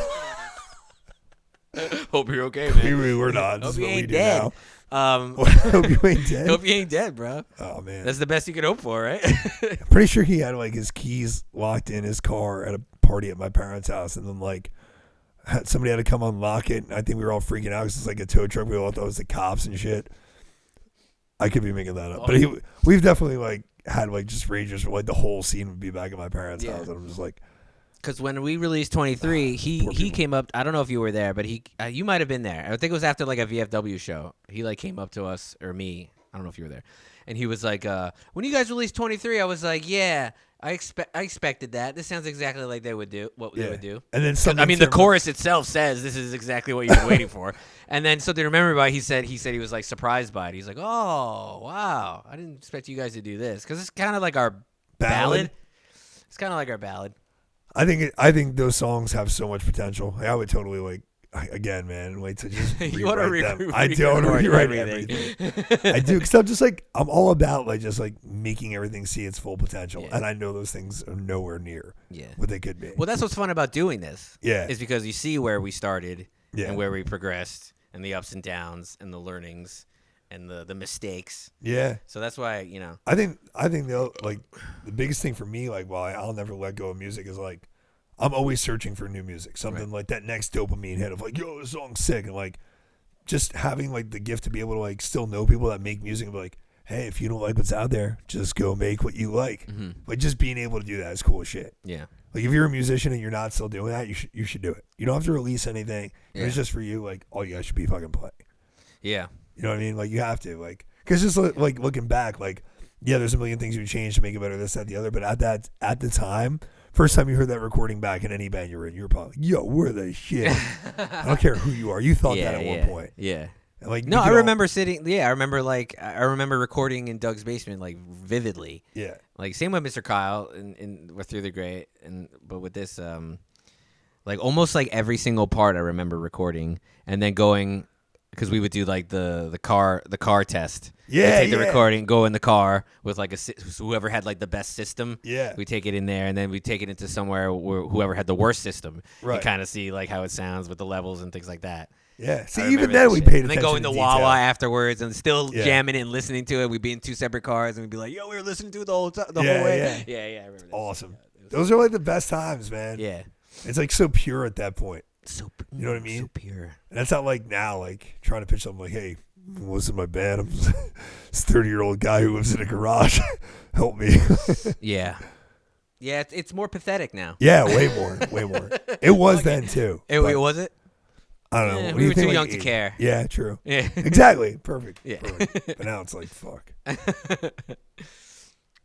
Hope you're okay, man. We're not. This Hope is you what we ain't do dead. now. Hope you ain't dead. Hope you ain't dead, bro. Oh man, That's the best you could hope for, right? I'm pretty sure he had like his keys locked in his car at a party at my parents' house, and then like somebody had to come unlock it. And I think we were all freaking out because it's like a tow truck. We all thought it was the cops and shit. I could be making that up, but we've definitely like had like just rages where like the whole scene would be back at my parents' house, and I'm just like. Because when we released 23, he came up. I don't know if you were there, but you might have been there. I think it was after like a VFW show. He like came up to us or me. I don't know if you were there, and he was like, "When you guys released 23, I was like, yeah, I expected that. This sounds exactly like they would do they would do." And then the chorus itself says this is exactly what you've been waiting for. And then something to remember by he said he was like surprised by it. He's like, "Oh wow, I didn't expect you guys to do this because it's kind of like our ballad. It's kind of like our ballad." I think those songs have so much potential. I would totally like again, man. Wait to just You want to rewrite them. I do want to rewrite everything. I do because I'm just like I'm all about like just like making everything see its full potential, and I know those things are nowhere near what they could be. Well, that's what's fun about doing this. Yeah, is because you see where we started and where we progressed, and the ups and downs, and the learnings, and the mistakes. Yeah. So that's why I think the biggest thing for me, like, I'll never let go of music is like I'm always searching for new music, something like that next dopamine hit of like, yo, this song's sick, and like just having like the gift to be able to like still know people that make music and be like, hey, if you don't like what's out there, just go make what you like. Mm-hmm. Like just being able to do that is cool as shit. Yeah. Like if you're a musician and you're not still doing that, you should do it. You don't have to release anything. If it's just for you, like all you guys should be fucking play. Yeah. You know what I mean? Like you have to, like, because just like looking back, like, yeah, there's a million things you would change to make it better, this, that, the other. But at the time, first time you heard that recording back in any band you were in, you were probably like, yo, we're the shit. I don't care who you are. You thought that at one point. Yeah. And like, no, I remember sitting. Yeah, I remember recording in Doug's basement like vividly. Yeah. Like same with Mr. Kyle and with Through the Gray, but with this, like almost like every single part I remember recording and then going. Because we would do like the car test. Yeah, take the recording, go in the car with like whoever had like the best system. Yeah, we take it in there, and then we take it into somewhere where whoever had the worst system. Right. You kind of see like how it sounds with the levels and things like that. Yeah. See, even then we paid attention. And then going to Wawa afterwards and still jamming it and listening to it. We'd be in two separate cars and we'd be like, "Yo, we were listening to it the whole way." Yeah. I remember that. Awesome. Those are like the best times, man. Yeah. It's like so pure at that point. You know what I mean? So pure. And that's not like now, like trying to pitch something like, hey, listen to my band. I'm this 30-year-old guy who lives in a garage. Help me. Yeah. Yeah, it's more pathetic now. Yeah, way more. It was then too. It was it? I don't know. Yeah, What we do you were think, too like, young to care. Yeah, true. Yeah. Exactly. Perfect. Yeah. Perfect. But now it's like, fuck.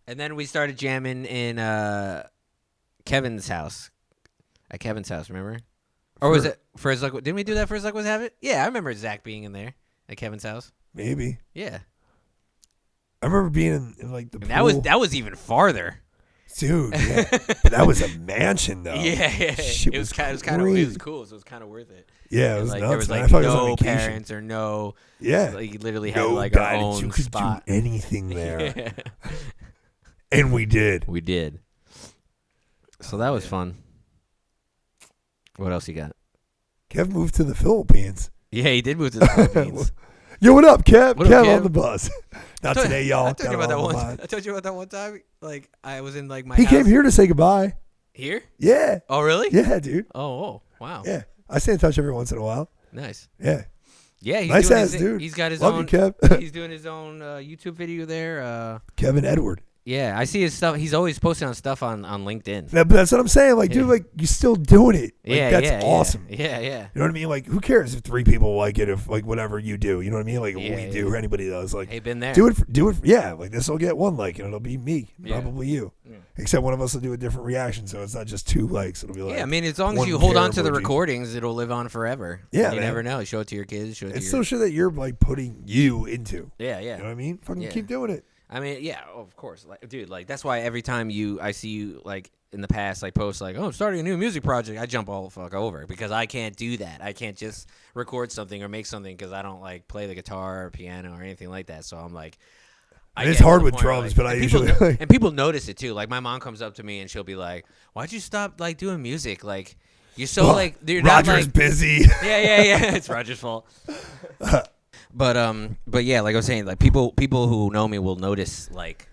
And then we started jamming in Kevin's house. At Kevin's house, remember? Or was it for his luck? Didn't we do that for his luck was have it? Yeah, I remember Zach being in there at Kevin's house. Maybe. Yeah. I remember being in like the pool. That was even farther. Dude, yeah. But that was a mansion, though. Yeah. Shit It was kind of cool, so it was kind of worth it. Yeah, it was like, nuts. there was man. like I thought it was on no vacation. parents or no. Yeah. Like you literally had No like our guidance. own You could spot. do anything there. Yeah. And we did. We did. So that was fun. What else you got? Kev moved to the Philippines. Yeah, he did move to the Philippines. Yo, what up, Kev? What up, Kev Kev? on the bus. Not today, y'all. I told you about that Got one. on the I told you about that one time. Like I was in like my. He house. came here to say goodbye. Here? Yeah. Oh, really? Yeah, dude. Oh, wow. Yeah. I stay in touch every once in a while. Nice. Yeah. Yeah, he's Nice doing ass his, dude. He's got his Love own. you, Kev. He's doing his own YouTube video there. Kevin Edward. Yeah, I see his stuff. He's always posting on stuff on LinkedIn. But that's what I'm saying. Like, dude, like, you're still doing it. Like, Yeah, that's yeah, awesome. Yeah. You know what I mean? Like, who cares if 3 people like it, if, like, whatever you do. You know what I mean? Like, Yeah, what we yeah. do or anybody does. Like, Hey, been there. do it. Yeah, like, this will get 1 like, and it'll be me. Yeah. Probably you. Yeah. Except one of us will do a different reaction, so it's not just 2 likes. It'll be like, Yeah, I mean, as long as one you hold care on to the emoji. recordings, it'll live on forever. Yeah, You man. never know. Show it to your kids. Show it to it's your. still shit that you're, like, putting you into. Yeah, You know yeah. what I mean? Fucking Yeah. keep doing it. I mean, yeah, of course, like, dude, like that's why every time I see you like in the past, like post like, oh, I'm starting a new music project, I jump all the fuck over because I can't do that. I can't just record something or make something because I don't like play the guitar or piano or anything like that. So I'm like, And it's get to hard the with point drums, but I and people usually and people notice it too. Like my mom comes up to me and she'll be like, "Why'd you stop like doing music? Like you're so like you're not Roger's like busy. yeah. It's Roger's fault." But yeah, like I was saying, like people who know me will notice like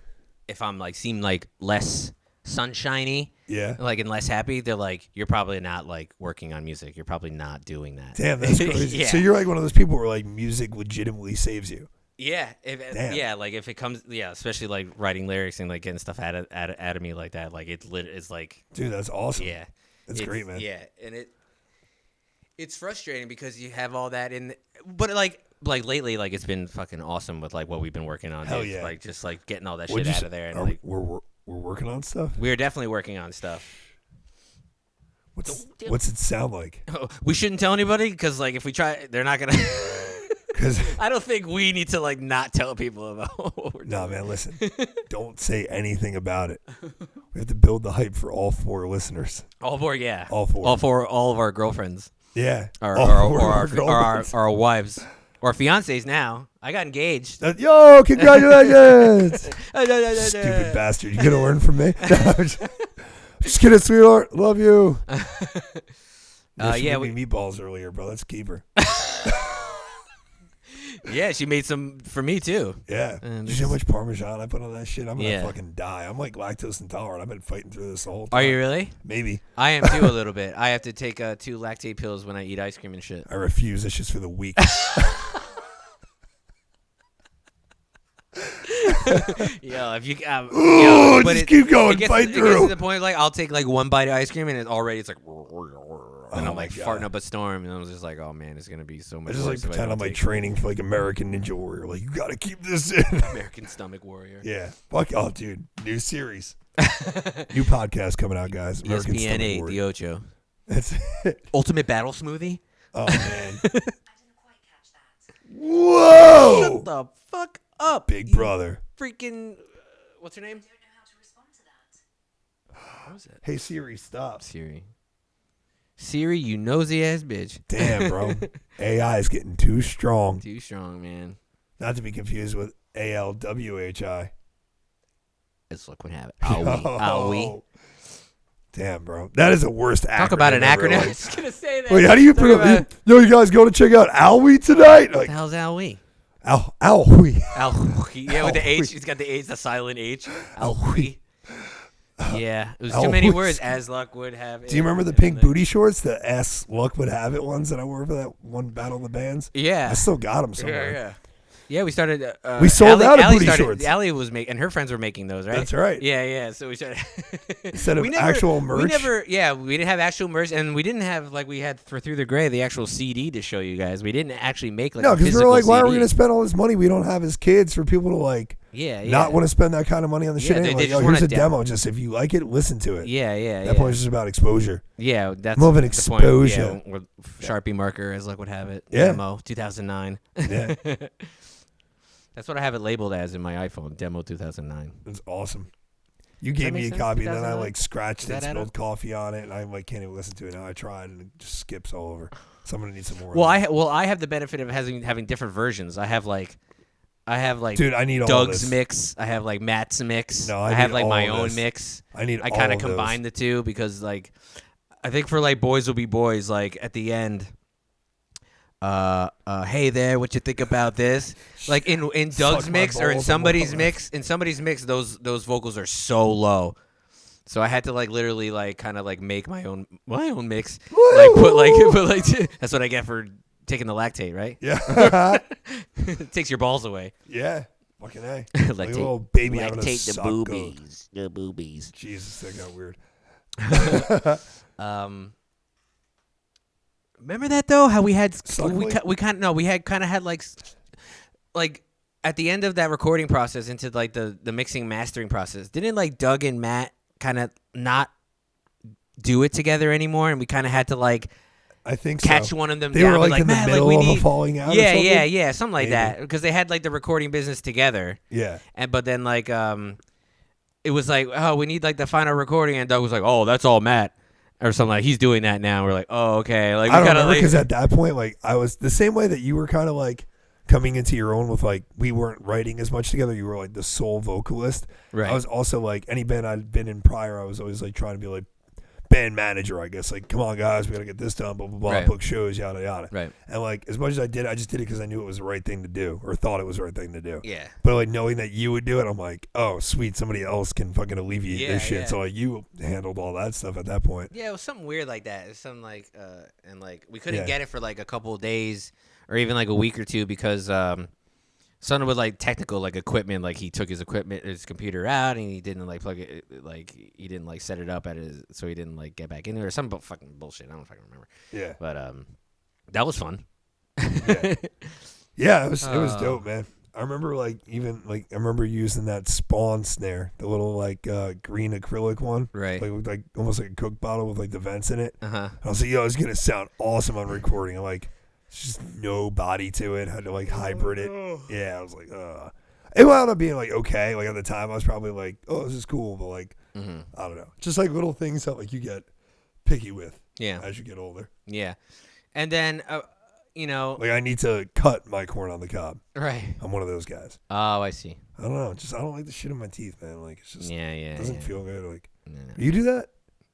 if I'm like seem like less sunshiny, Yeah. like and less happy, they're like, you're probably not like working on music. You're probably not doing that. Damn, that's crazy. Yeah. So you're like one of those people where like music legitimately saves you. Yeah, Damn. yeah, like if it comes, yeah, especially like writing lyrics and like getting stuff out of me like that, like it's like, Dude, that's awesome. yeah, That's it's great, man. Yeah, and it's frustrating because you have all that in, but like lately, like it's been fucking awesome with like what we've been working on. Hell dude. yeah. Like just like getting all that What'd shit you out say? of there, and Are like we're working on stuff. we're definitely working on stuff. What's it sound like? We shouldn't tell anybody because like if we try, they're not gonna. Because I don't think we need to like not tell people about what we're doing. no, man, listen. Don't say anything about it. We have to build the hype for all 4 listeners. All 4, yeah. All 4. All of our girlfriends. Yeah. Or All 4 of our girlfriends. our wives. Or fiancés now. I got engaged. Yo, congratulations! Stupid bastard. You gonna learn from me? No, I'm just kidding, sweetheart. Love you. Yeah, we meatballs earlier, bro. Let's keep her. Yeah, she made some for me too. Yeah. And Did you see how much Parmesan I put on that shit? I'm gonna Yeah. fucking die. I'm like lactose intolerant. I've been fighting through this the whole time. Are you really? Maybe. I am too a little bit. I have to take 2 lactate pills when I eat ice cream and shit. I refuse. It's just for the weak. Yeah, if you Ooh, but just keep going, fight it gets through. to the point like I'll take like 1 bite of ice cream and it's like and Oh I'm my like God. farting up a storm and I was just like, oh man, it's gonna be so I much just like worse if I pretend don't I'm like take training for like American Ninja Warrior. Like, you gotta keep this in. American Stomach Warrior. Yeah. Fuck. Oh, dude. New series. New podcast coming out, guys. American ESPN Stomach 8, Warrior. the Ocho. That's it. Ultimate Battle Smoothie? Oh, man. Whoa. Shut the fuck up. Big you brother. Freaking what's her name? What was it? Hey, Siri, stop. Siri, you nosy ass bitch. Damn, bro. AI is getting too strong. Too strong, man. Not to be confused with ALWHI. Let's look what happened. Owie. Damn, bro. That is the worst acronym. Talk about an ever. acronym. I Like, was just gonna say that. wait, how do you Talk pronounce about- it? Yo, you guys go to check out Owie tonight? What Like, the hell's Owie? Owie. Owie. Yeah, with the Owie. H. He's got the H, the silent H. Owie. Yeah, it was too many Owie. words, as luck would have it. Do you remember the And pink then- booty shorts? The S Luck Would Have It ones that I wore for that one Battle of the Bands? Yeah. I still got them somewhere. Yeah. Yeah, we started. We sold out of booty started, shorts. Allie was making, and her friends were making those, right? That's right. Yeah. So we started. Instead of we actual merch? We never, we didn't have actual merch, and we didn't have like we had for Through the Gray the actual CD to show you guys. We didn't actually make like No, a because we physical were like, why are we CD. going to spend all this money we don't have as kids for people to like not want to spend that kind of money on the shit? they Anyway. just Like, want here's a a demo. Just if you like it, listen to it. Yeah. That point is just about exposure. Yeah, that's More of an the point. exposure. Yeah, with Sharpie marker, as luck would have it. Yeah. Demo 2009. Yeah. That's what I have it labeled as in my iPhone. Demo 2009. It's awesome. You gave me a sense? copy, and then I 2009? like scratched Does it, that add spilled up? coffee on it, and I like can't even listen to it now. I tried, and it just skips all over. So I'm gonna need some more. Well, of that. I have the benefit of having different versions. I have like Dude, I need all Doug's this. mix. I have like Matt's mix. No, I I have need like all my of own this. mix. I need. I all kind of of those. combine the two because like I think for like Boys Will Be Boys, like at the end, hey there, what you think about this? Like in Doug's Suck my mix or in balls, somebody's I'm mix, those vocals are so low. So I had to like literally like kind of like make my own mix. Like put like that's what I get for taking the lactate, right? Yeah. It takes your balls away. Yeah. Fucking A. Lactate- Like a little baby having a lactate the suck boobies. The boobies. Jesus, that got weird. Remember that though? How we had Suckling? we kind of had like at the end of that recording process into like the mixing mastering process. Didn't like Doug and Matt kind of not do it together anymore, and we kind of had to like I think catch so. one of them They down. were and be like in the Matt, middle we of need a falling out. or yeah, something? something like Maybe. that because they had like the recording business together, Yeah. but then like it was like, oh, we need like the final recording, and Doug was like, oh, that's all Matt. Or something like he's doing that now. We're like, oh, okay. Like we I don't kind of remember like, because at that point, like I was the same way that you were kind of like coming into your own with like we weren't writing as much together. You were like the sole vocalist. right. I was also like any band I'd been in prior. I was always like trying to be like band manager, I guess. Like, come on, guys, we gotta get this done. Blah blah blah. Right. Book shows, yada yada. Right. And like as much as I did, I just did it because I knew it was the right thing to do, or thought it was the right thing to do. Yeah. But like knowing that you would do it, I'm like, oh sweet, somebody else can fucking alleviate Yeah, this shit. yeah. So like you handled all that stuff at that point. Yeah, it was something weird like that. It was something like, and like we couldn't Yeah. get it for like a couple of days or even like a week or two because something with like technical like equipment, like he took his computer out and he didn't like plug it, like he didn't like set it up at his, so he didn't like get back in there or some fucking bullshit. I don't fucking remember. Yeah. But that was fun. Yeah, it was dope, man. I remember like even like I remember using that Spawn snare, the little like green acrylic one, Right. Like with like almost like a Coke bottle with like the vents in it. Uh-huh. I was like, yo, it's gonna sound awesome on recording. I'm like, it's just no body to it. Had to like hybrid it. Yeah, I was like, it wound up being like okay. Like at the time, I was probably like, oh, this is cool, but like I don't know, just like little things that like you get picky with. Yeah. As you get older. Yeah. And then you know, Like I need to cut my corn on the cob. right. I'm one of those guys. Oh, I see. I don't know. Just I don't like the shit in my teeth, man. Like it's just Yeah. it doesn't feel good. Like No. you do that?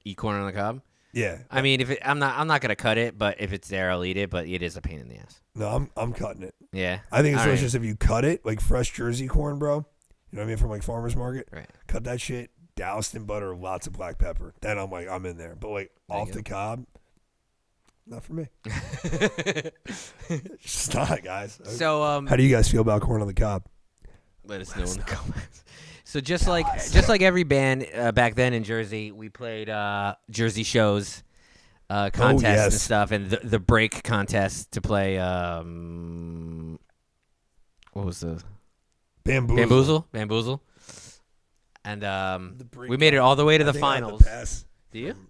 Eat corn on the cob. Yeah. I mean, if I'm not gonna cut it, but if it's there, I'll eat it. But it is a pain in the ass. No, I'm cutting it. Yeah. I think it's All right. delicious if you cut it like fresh Jersey corn, bro. You know what I mean, from like farmers market. Right. Cut that shit, doused in butter, lots of black pepper. Then I'm like, I'm in there. But like There you off go. the cob, not for me. It's just not, guys. So How do you guys feel about corn on the cob? let us know in the comments. So just like every band back then in Jersey, we played Jersey shows, contests and yes. stuff, and the break contest to play. What was the Bamboozle, and The break we made it all the way to I the think I have finals. pass Do you? from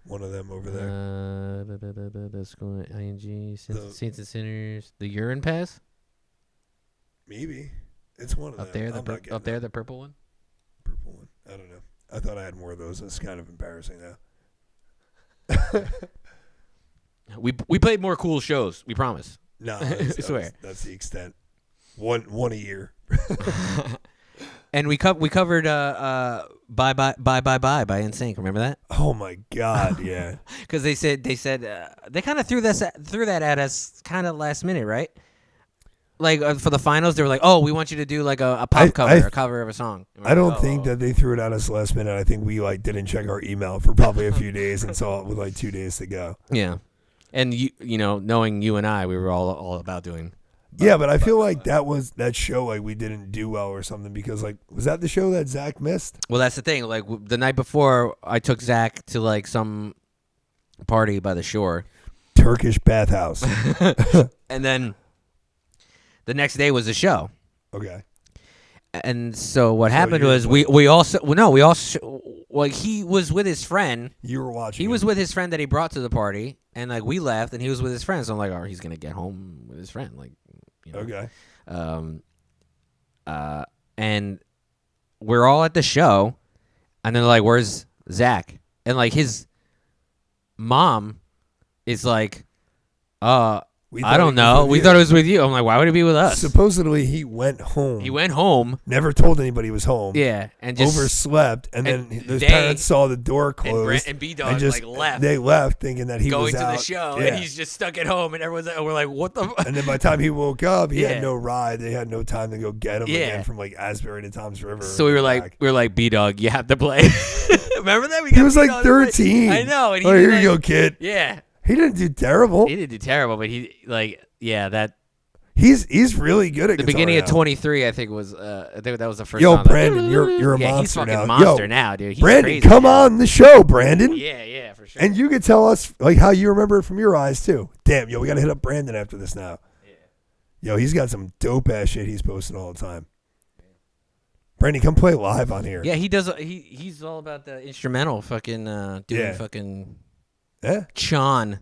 one of them over there. That's going ING The- Saints and Sinners. The urine pass Maybe it's one of up them. there. I'm not getting Up there, the purple one. purple one. I don't know. I thought I had more of those. It's kind of embarrassing now. We played more cool shows. We promise. No, I swear. that's the extent. One a year. And we covered Bye Bye by NSYNC. Remember that? Oh my God, yeah. Because they said they kind of threw that at us kind of last minute, right? Like for the finals, they were like, "Oh, we want you to do like a pop cover, a cover of a song." And we're I don't like, think that they threw it at us last minute. I think we like didn't check our email for probably a few days and saw it with like 2 days to go. Yeah, and you know, knowing you and I, we were all about doing. Yeah, but I feel like that show like we didn't do well or something because like was that the show that Zach missed? Well, that's the thing. Like the night before, I took Zach to like some party by the shore, Turkish bathhouse. and then the next day was the show. Okay. And so what happened you're was like- we also like he was with his friend. You were watching. He was it. with his friend that he brought to the party, and like we left, and he was with his friend. So I'm like, oh, he's gonna get home with his friend, like, you know. Okay. And we're all at the show. And they're like, "Where's Zach?" And like his mom is like, I don't know. We thought it was with you. I'm like, why would it be with us? Supposedly he went home. He went home. Never told anybody he was home. Yeah, and just overslept, and then those they- parents saw the door closed, and B-Dog like left. They left thinking that he going was to out. the show, Yeah. and he's just stuck at home, and everyone's we're like, what the? And then by the time he woke up, he Yeah. had no ride. They had no time to go get him Yeah. again from like Asbury to Toms River. So we were back. like, B-Dog, you have to play. Remember that? He was like 13. I know. And he oh, did, here like, you go, kid. Yeah. He didn't do terrible. He didn't do terrible, but he that. He's really good at The guitar beginning of now. 23, I think was I think that was the first. Yo, song Brandon, you're a yeah, monster he's fucking now. monster Yo, now, dude. He's Brandon, crazy, come man. on the show, Brandon. Yeah, for sure. And you could tell us like how you remember it from your eyes too. Damn, yo, we gotta hit up Brandon after this now. Yeah. Yo, he's got some dope ass shit he's posting all the time. Brandon, come play live on here. Yeah, he does. He's all about the instrumental, fucking doing fucking Chon.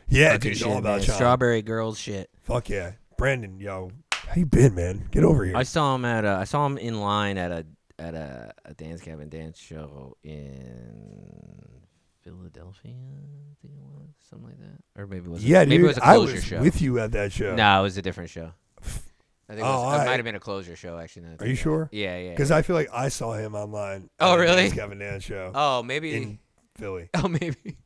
Yeah, fucking dude, shit, all about man. Chon. Strawberry Girls shit. Fuck yeah, Brandon, yo, how you been, man? Get over here. I saw him in line at a Dance Cabin Dance show in Philadelphia, I think it was, something like that, or maybe it was. Yeah, maybe dude, it was a I closure was show. with you at that show. No, it was a different show. I think it I- might have been a closure show actually. Are you sure? Yeah. Because I feel like I saw him online. Oh, at the really? Dance Cabin Dance show. Oh, maybe. in Philly. Oh, maybe.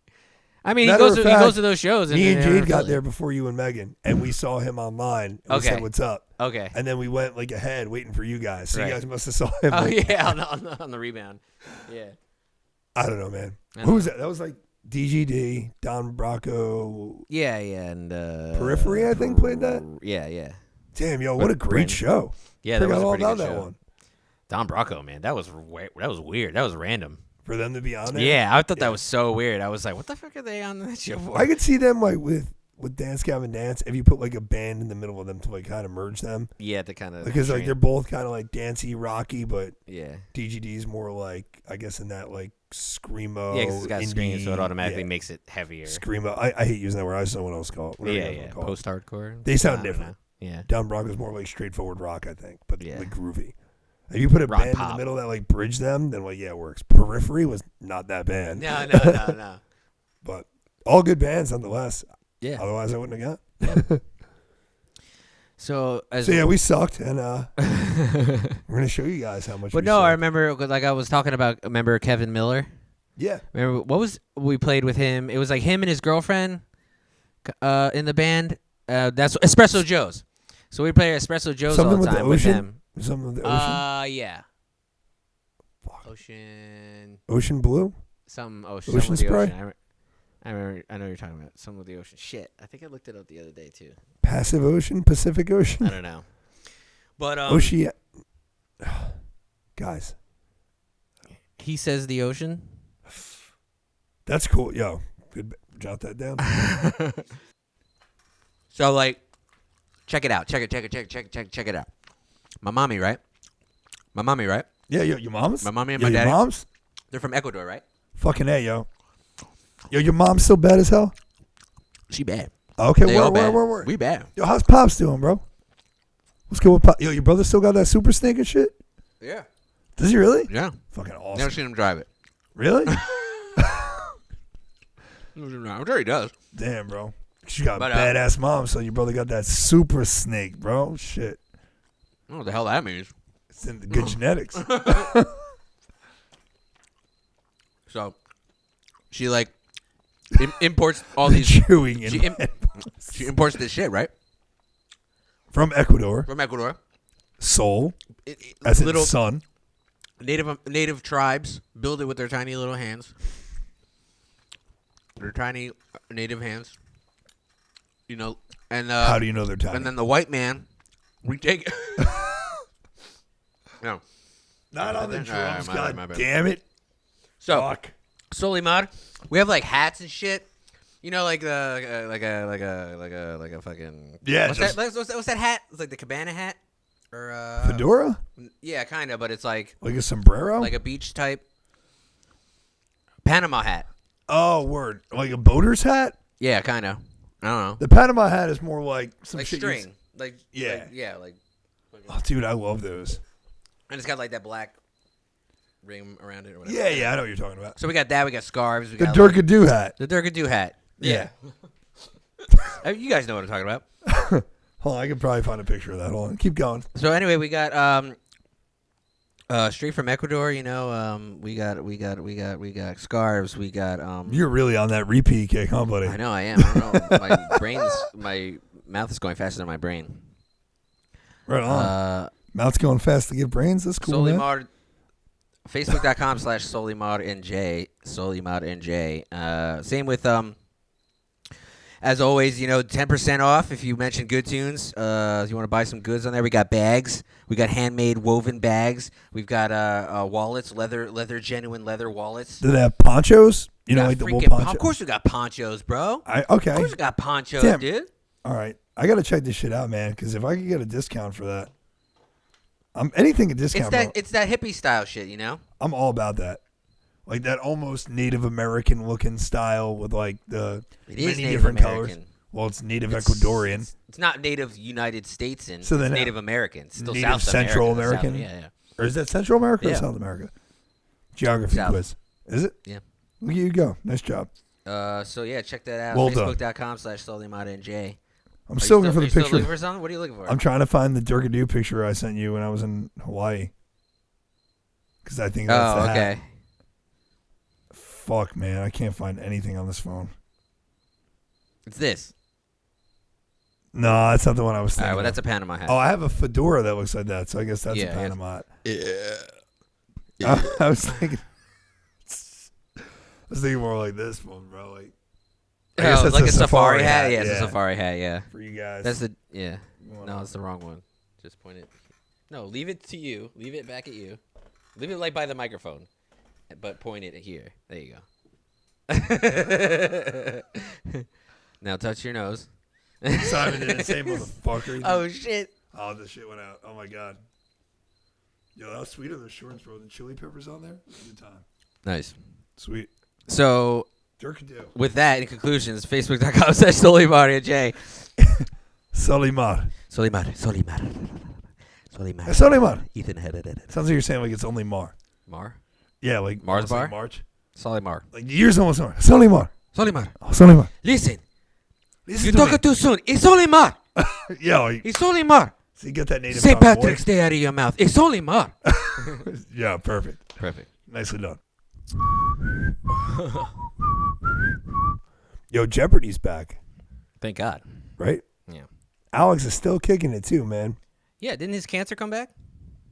I mean, he Matter goes of to fact, those shows. Me and they're in Jade got Philly. there before you and Megan, and we saw him online. And we Okay. said, "What's up?" Okay. And then we went like ahead, waiting for you guys. So Right. you guys must have saw him. Oh like, yeah, on the rebound. Yeah. I don't know, man. I Who don't was that? That was like DGD, Don Bracco. Yeah, and Periphery, I think, played that? Yeah. Damn, yo, what a great Brandon. show. Yeah, that Forgot was a all pretty about good that show. one. Don Bracco, man, that was weird. That was random. For them to be on there. Yeah, I thought Yeah. that was so weird. I was like, what the fuck are they on that show for? I could see them like with Dance Cabin Dance if you put like a band in the middle of them to like kind of merge them. Yeah, the kind of Because like they're both kind of like dancey, rocky, but yeah. DGD's more like I guess in that like screamo. Yeah, because it's got indie, screen, so it automatically yeah, makes it heavier. screamo. I hate using that word. I just don't know what else to call it. Whatever you guys Yeah. wanna call it. Post-hardcore. They sound I don't different. know. Yeah. Don Bracco's more like straightforward rock, I think, but Yeah. like groovy. If you put a Rock band in pop. the middle that like bridge them, then like yeah, it works. Periphery was not that band. No. But all good bands nonetheless. Yeah. Otherwise I wouldn't have got. So So yeah, we sucked, and we're gonna show you guys how much. But we no, I sucked. remember, 'cause, like I was talking about. Remember Kevin Miller? Yeah, Remember we played with him? It was like him and his girlfriend, in the band. That's Espresso Joe's. So we play Espresso Joe's something all the with the time with ocean. them. Something with the ocean. Yeah. Fuck. Ocean. Ocean blue. Some Ocean ocean. Some with the spray? ocean. I remember. I know what you're talking about. Some with the ocean. Shit. I think I looked it up the other day too. Passive ocean, Pacific Ocean, I don't know. But Ocean. Guys, he says the ocean. that's cool. Yo, good. Jot that down. So like, check it out. Check it out. My mommy, right? Yeah, yo, your mom's. My mommy and Yo, my daddy. Your mom's. They're from Ecuador, right? Fucking A, yo. Yo, your mom's still bad as hell. She bad. Okay, They all bad. word. We bad. Yo, how's Pops doing, bro? What's good with Pop? Yo, your brother still got that super snake and shit? Yeah. Does he really? Yeah. Fucking awesome. Never seen him drive it. Really? I'm sure he does. Damn, bro. You got But, a badass mom, so your brother got that super snake, bro. Shit. I don't know what the hell that means. It's in the good genetics. So, she like imports all these. Chewing in She, my im- headphones. she imports this shit, right? From Ecuador. From Ecuador. Soul. As in Little sun. native tribes build it with their tiny little hands. Their tiny native hands. You know, and How do you know they're tiny? and then the white man, we take. No. Not on the drums, my god bad. damn it. So, Fuck. Solimar, we have like hats and shit. You know, like the like a fucking Yeah, What's just- that? What's that hat? It's like the cabana hat, or Fedora? yeah, kind of, but it's like Like a sombrero? a beach type Panama hat. Oh, word. Like a boater's hat? Yeah, kind of. I don't know. The Panama hat is more like some Like shit string, like Yeah. yeah, like Oh, dude, I love those. and it's got like that black ring around it or whatever. Yeah, I know what you're talking about. So we got that. We got scarves. We The got Durkadoo hat. the Durkadoo hat. Yeah. You guys know what I'm talking about. Hold on, I could probably find a picture of that. Hold on, keep going. So anyway, we got straight from Ecuador. We got scarves. We got You're really on that repeat kick, huh, buddy? I know I am. I don't know. My mouth is going faster than my brain. Right on. Mouth's going fast to get brains. That's cool, man. Solimar, Facebook.com/SolimarNJ. SolimarNJ. Same with as always, 10% off if you mention Good Tunes. If you want to buy some goods on there, we got bags. We got handmade woven bags. We've got wallets, genuine leather wallets. Do they have ponchos? You know, Got like the wool freaking poncho. Of course we got ponchos, bro. Okay. Of course we got ponchos, Damn. dude. All right, I gotta check this shit out, man. Because if I could get a discount for that, anything a discount. It's that hippie style shit, I'm all about that. Like that almost Native American looking style with like the It is many Native different American. colors. Well, it's Native Ecuadorian. It's not Native United States and So it's then Native American. It's still Native South Central America. American? Yeah. Or is that Central America or Yeah. South America? Geography South. quiz. Is it? Yeah. Look at you go. Nice job. So yeah, check that out. Well done. Facebook.com/SolimarNJ. I'm still looking for Are the you still picture. looking for something? What are you looking for? I'm trying to find the Durkadoo picture I sent you when I was in Hawaii. Because I think that's the hat. okay. Fuck, man. I can't find anything on this phone. It's this. No, that's not the one I was All thinking. right, well, of. that's a Panama hat. Oh, I have a fedora that looks like that, so I guess that's Yeah, a yeah. Panama hat. Yeah. I was thinking. I was thinking more like this one, bro. Like, I guess that's like a a safari hat? hat, Yeah, it's yeah. a safari hat, yeah. For you guys. That's the, yeah. wanna- No, it's the wrong one. Just point it. No, leave it to you. Leave it back at you. Leave it like by the microphone, but point it here. There you go. Now touch your nose. Simon did the same motherfucker. Oh, shit. Oh, this shit went out. Oh my god. Yo, that was sweet on those shorts, bro. The chili peppers on there. Good time. Nice. Sweet. So, Durkadoo. with that, in conclusions, Facebook.com/SolimarNJ. Solimar. Solimar. Solimar. Ethan headed it. Sounds like you're saying like it's only Mar. Mar? Yeah, like Mars almost like bar? March. Solimar. Like the year's almost over. Solimar. Solimar. Oh, Solimar. Listen. Listen You to talking me. too soon. It's Solimar. Yo, It's Solimar. so you get that native St. tongue Patrick's Day out of your mouth. It's Solimar. voice. Yeah, perfect. Perfect. Nicely done. Yo, Jeopardy's back, Thank God. right? Yeah. Alex is still kicking it too, man. Yeah, didn't his cancer come back?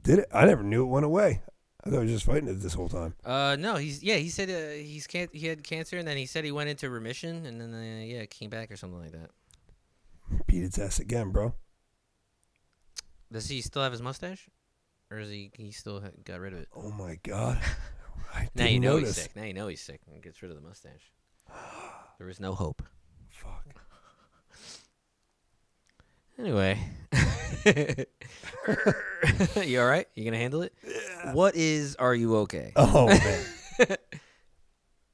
Did it? I never knew it went away. I thought he was just fighting it this whole time. No, he said he had cancer and then he said he went into remission and then it came back or something like that. Beat its ass again, bro. Does he still have his mustache? Or is he still got rid of it? Oh my god. I Now you didn't know notice. he's sick. Now you know he's sick and gets rid of the mustache. There is no hope. Fuck. Anyway. You all right? You going to handle it? Yeah. What is Are You Okay? Oh man.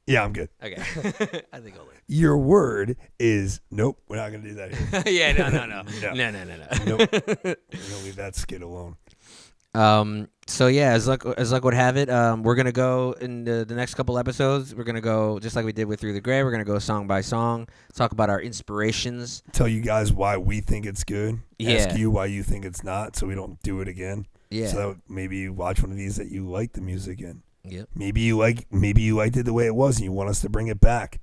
Yeah, I'm good. Okay. I think I'll leave. Your word is nope. We're not gonna do that here. Yeah, no. No. No. Nope. We're gonna leave that skit alone. So yeah, as luck would have it, we're gonna go in the next couple episodes. We're gonna go just like we did with Through the Gray. We're gonna go song by song, talk about our inspirations. Tell you guys why we think it's good. Yeah. Ask you why you think it's not, so we don't do it again. Yeah. So that maybe you watch one of these that you like the music in. Yep. Maybe you liked it the way it was and you want us to bring it back,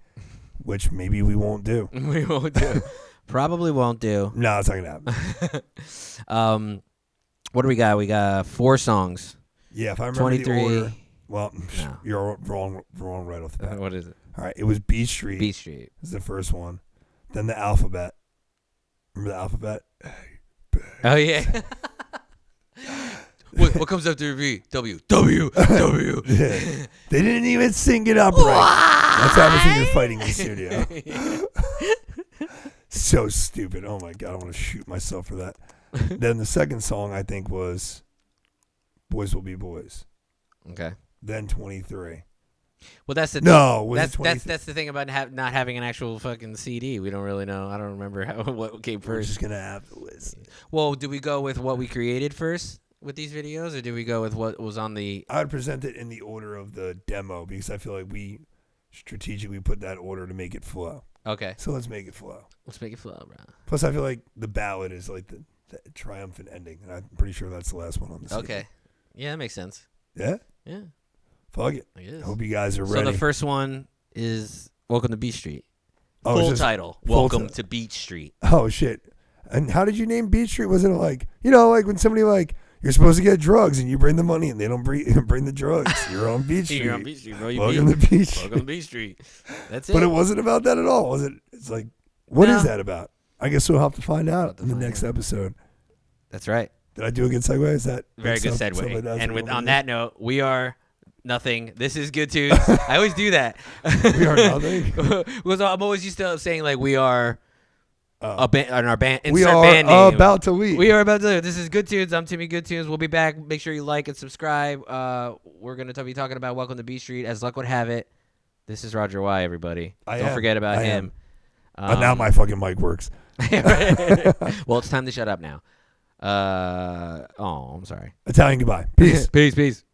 which maybe we won't do. We won't do. Probably won't do. No, it's not gonna happen. What do we got? We got 4 songs. Yeah, if I remember 23. the order. Well, No. you're wrong right off the bat. What is it? All right, it was Beach Street. Beat Street. is the first one. Then the alphabet. Remember the alphabet? Oh yeah. What comes after V? W. W. W. Yeah. They didn't even sing it up right. That's what happens when you're fighting in the studio. So stupid. Oh my god, I want to shoot myself for that. Then the second song I think was Boys Will Be Boys. Okay. Then 23. Well, that's the No, was it that's the thing about not having an actual fucking CD. We don't really know. I don't remember what came We're first. just gonna have to listen. Well, do we go with what we created first? with these videos, or do we go with what was on the? I would present it in the order of the demo because I feel like we strategically put that order to make it flow. Okay, So let's make it flow. let's make it flow, bro. Plus, I feel like the ballad is like the triumphant ending, and I'm pretty sure that's the last one on the CD. Okay, yeah, that makes sense. Yeah? Yeah, Fuck it. I guess. I hope you guys are So ready. the first one is "Welcome to Beach Street." Oh, it's Full just- title: full "Welcome ti- to Beach Street." Oh, shit. And how did you name Beach Street? Wasn't it like, like when somebody you're supposed to get drugs and you bring the money and they don't bring the drugs. You're on Beach Street. You're on Beach Street, bro. You Welcome to Beach Street. Welcome to Beach Street. That's it. But it wasn't about that at all, was it? It's like, what is No. that about? I guess we'll have to find We'll out have to in the find next out. episode. That's right. Did I do a good segue? Is that Very good something segue. that's And what with we'll on do? that note, we are nothing. This is Good Tunes. I always do that. We are nothing. Because I'm always used to saying like we are a band on our band. We insert are band name. about to leave. We are about to leave. This is Good Tunes. I'm Timmy Good Tunes. We'll be back. Make sure you like and subscribe. We're gonna be talking about Welcome to B Street. As luck would have it, this is Roger Y. Everybody, don't forget about him. But now my fucking mic works. Well, it's time to shut up now. I'm sorry. Italian goodbye. Peace. Peace.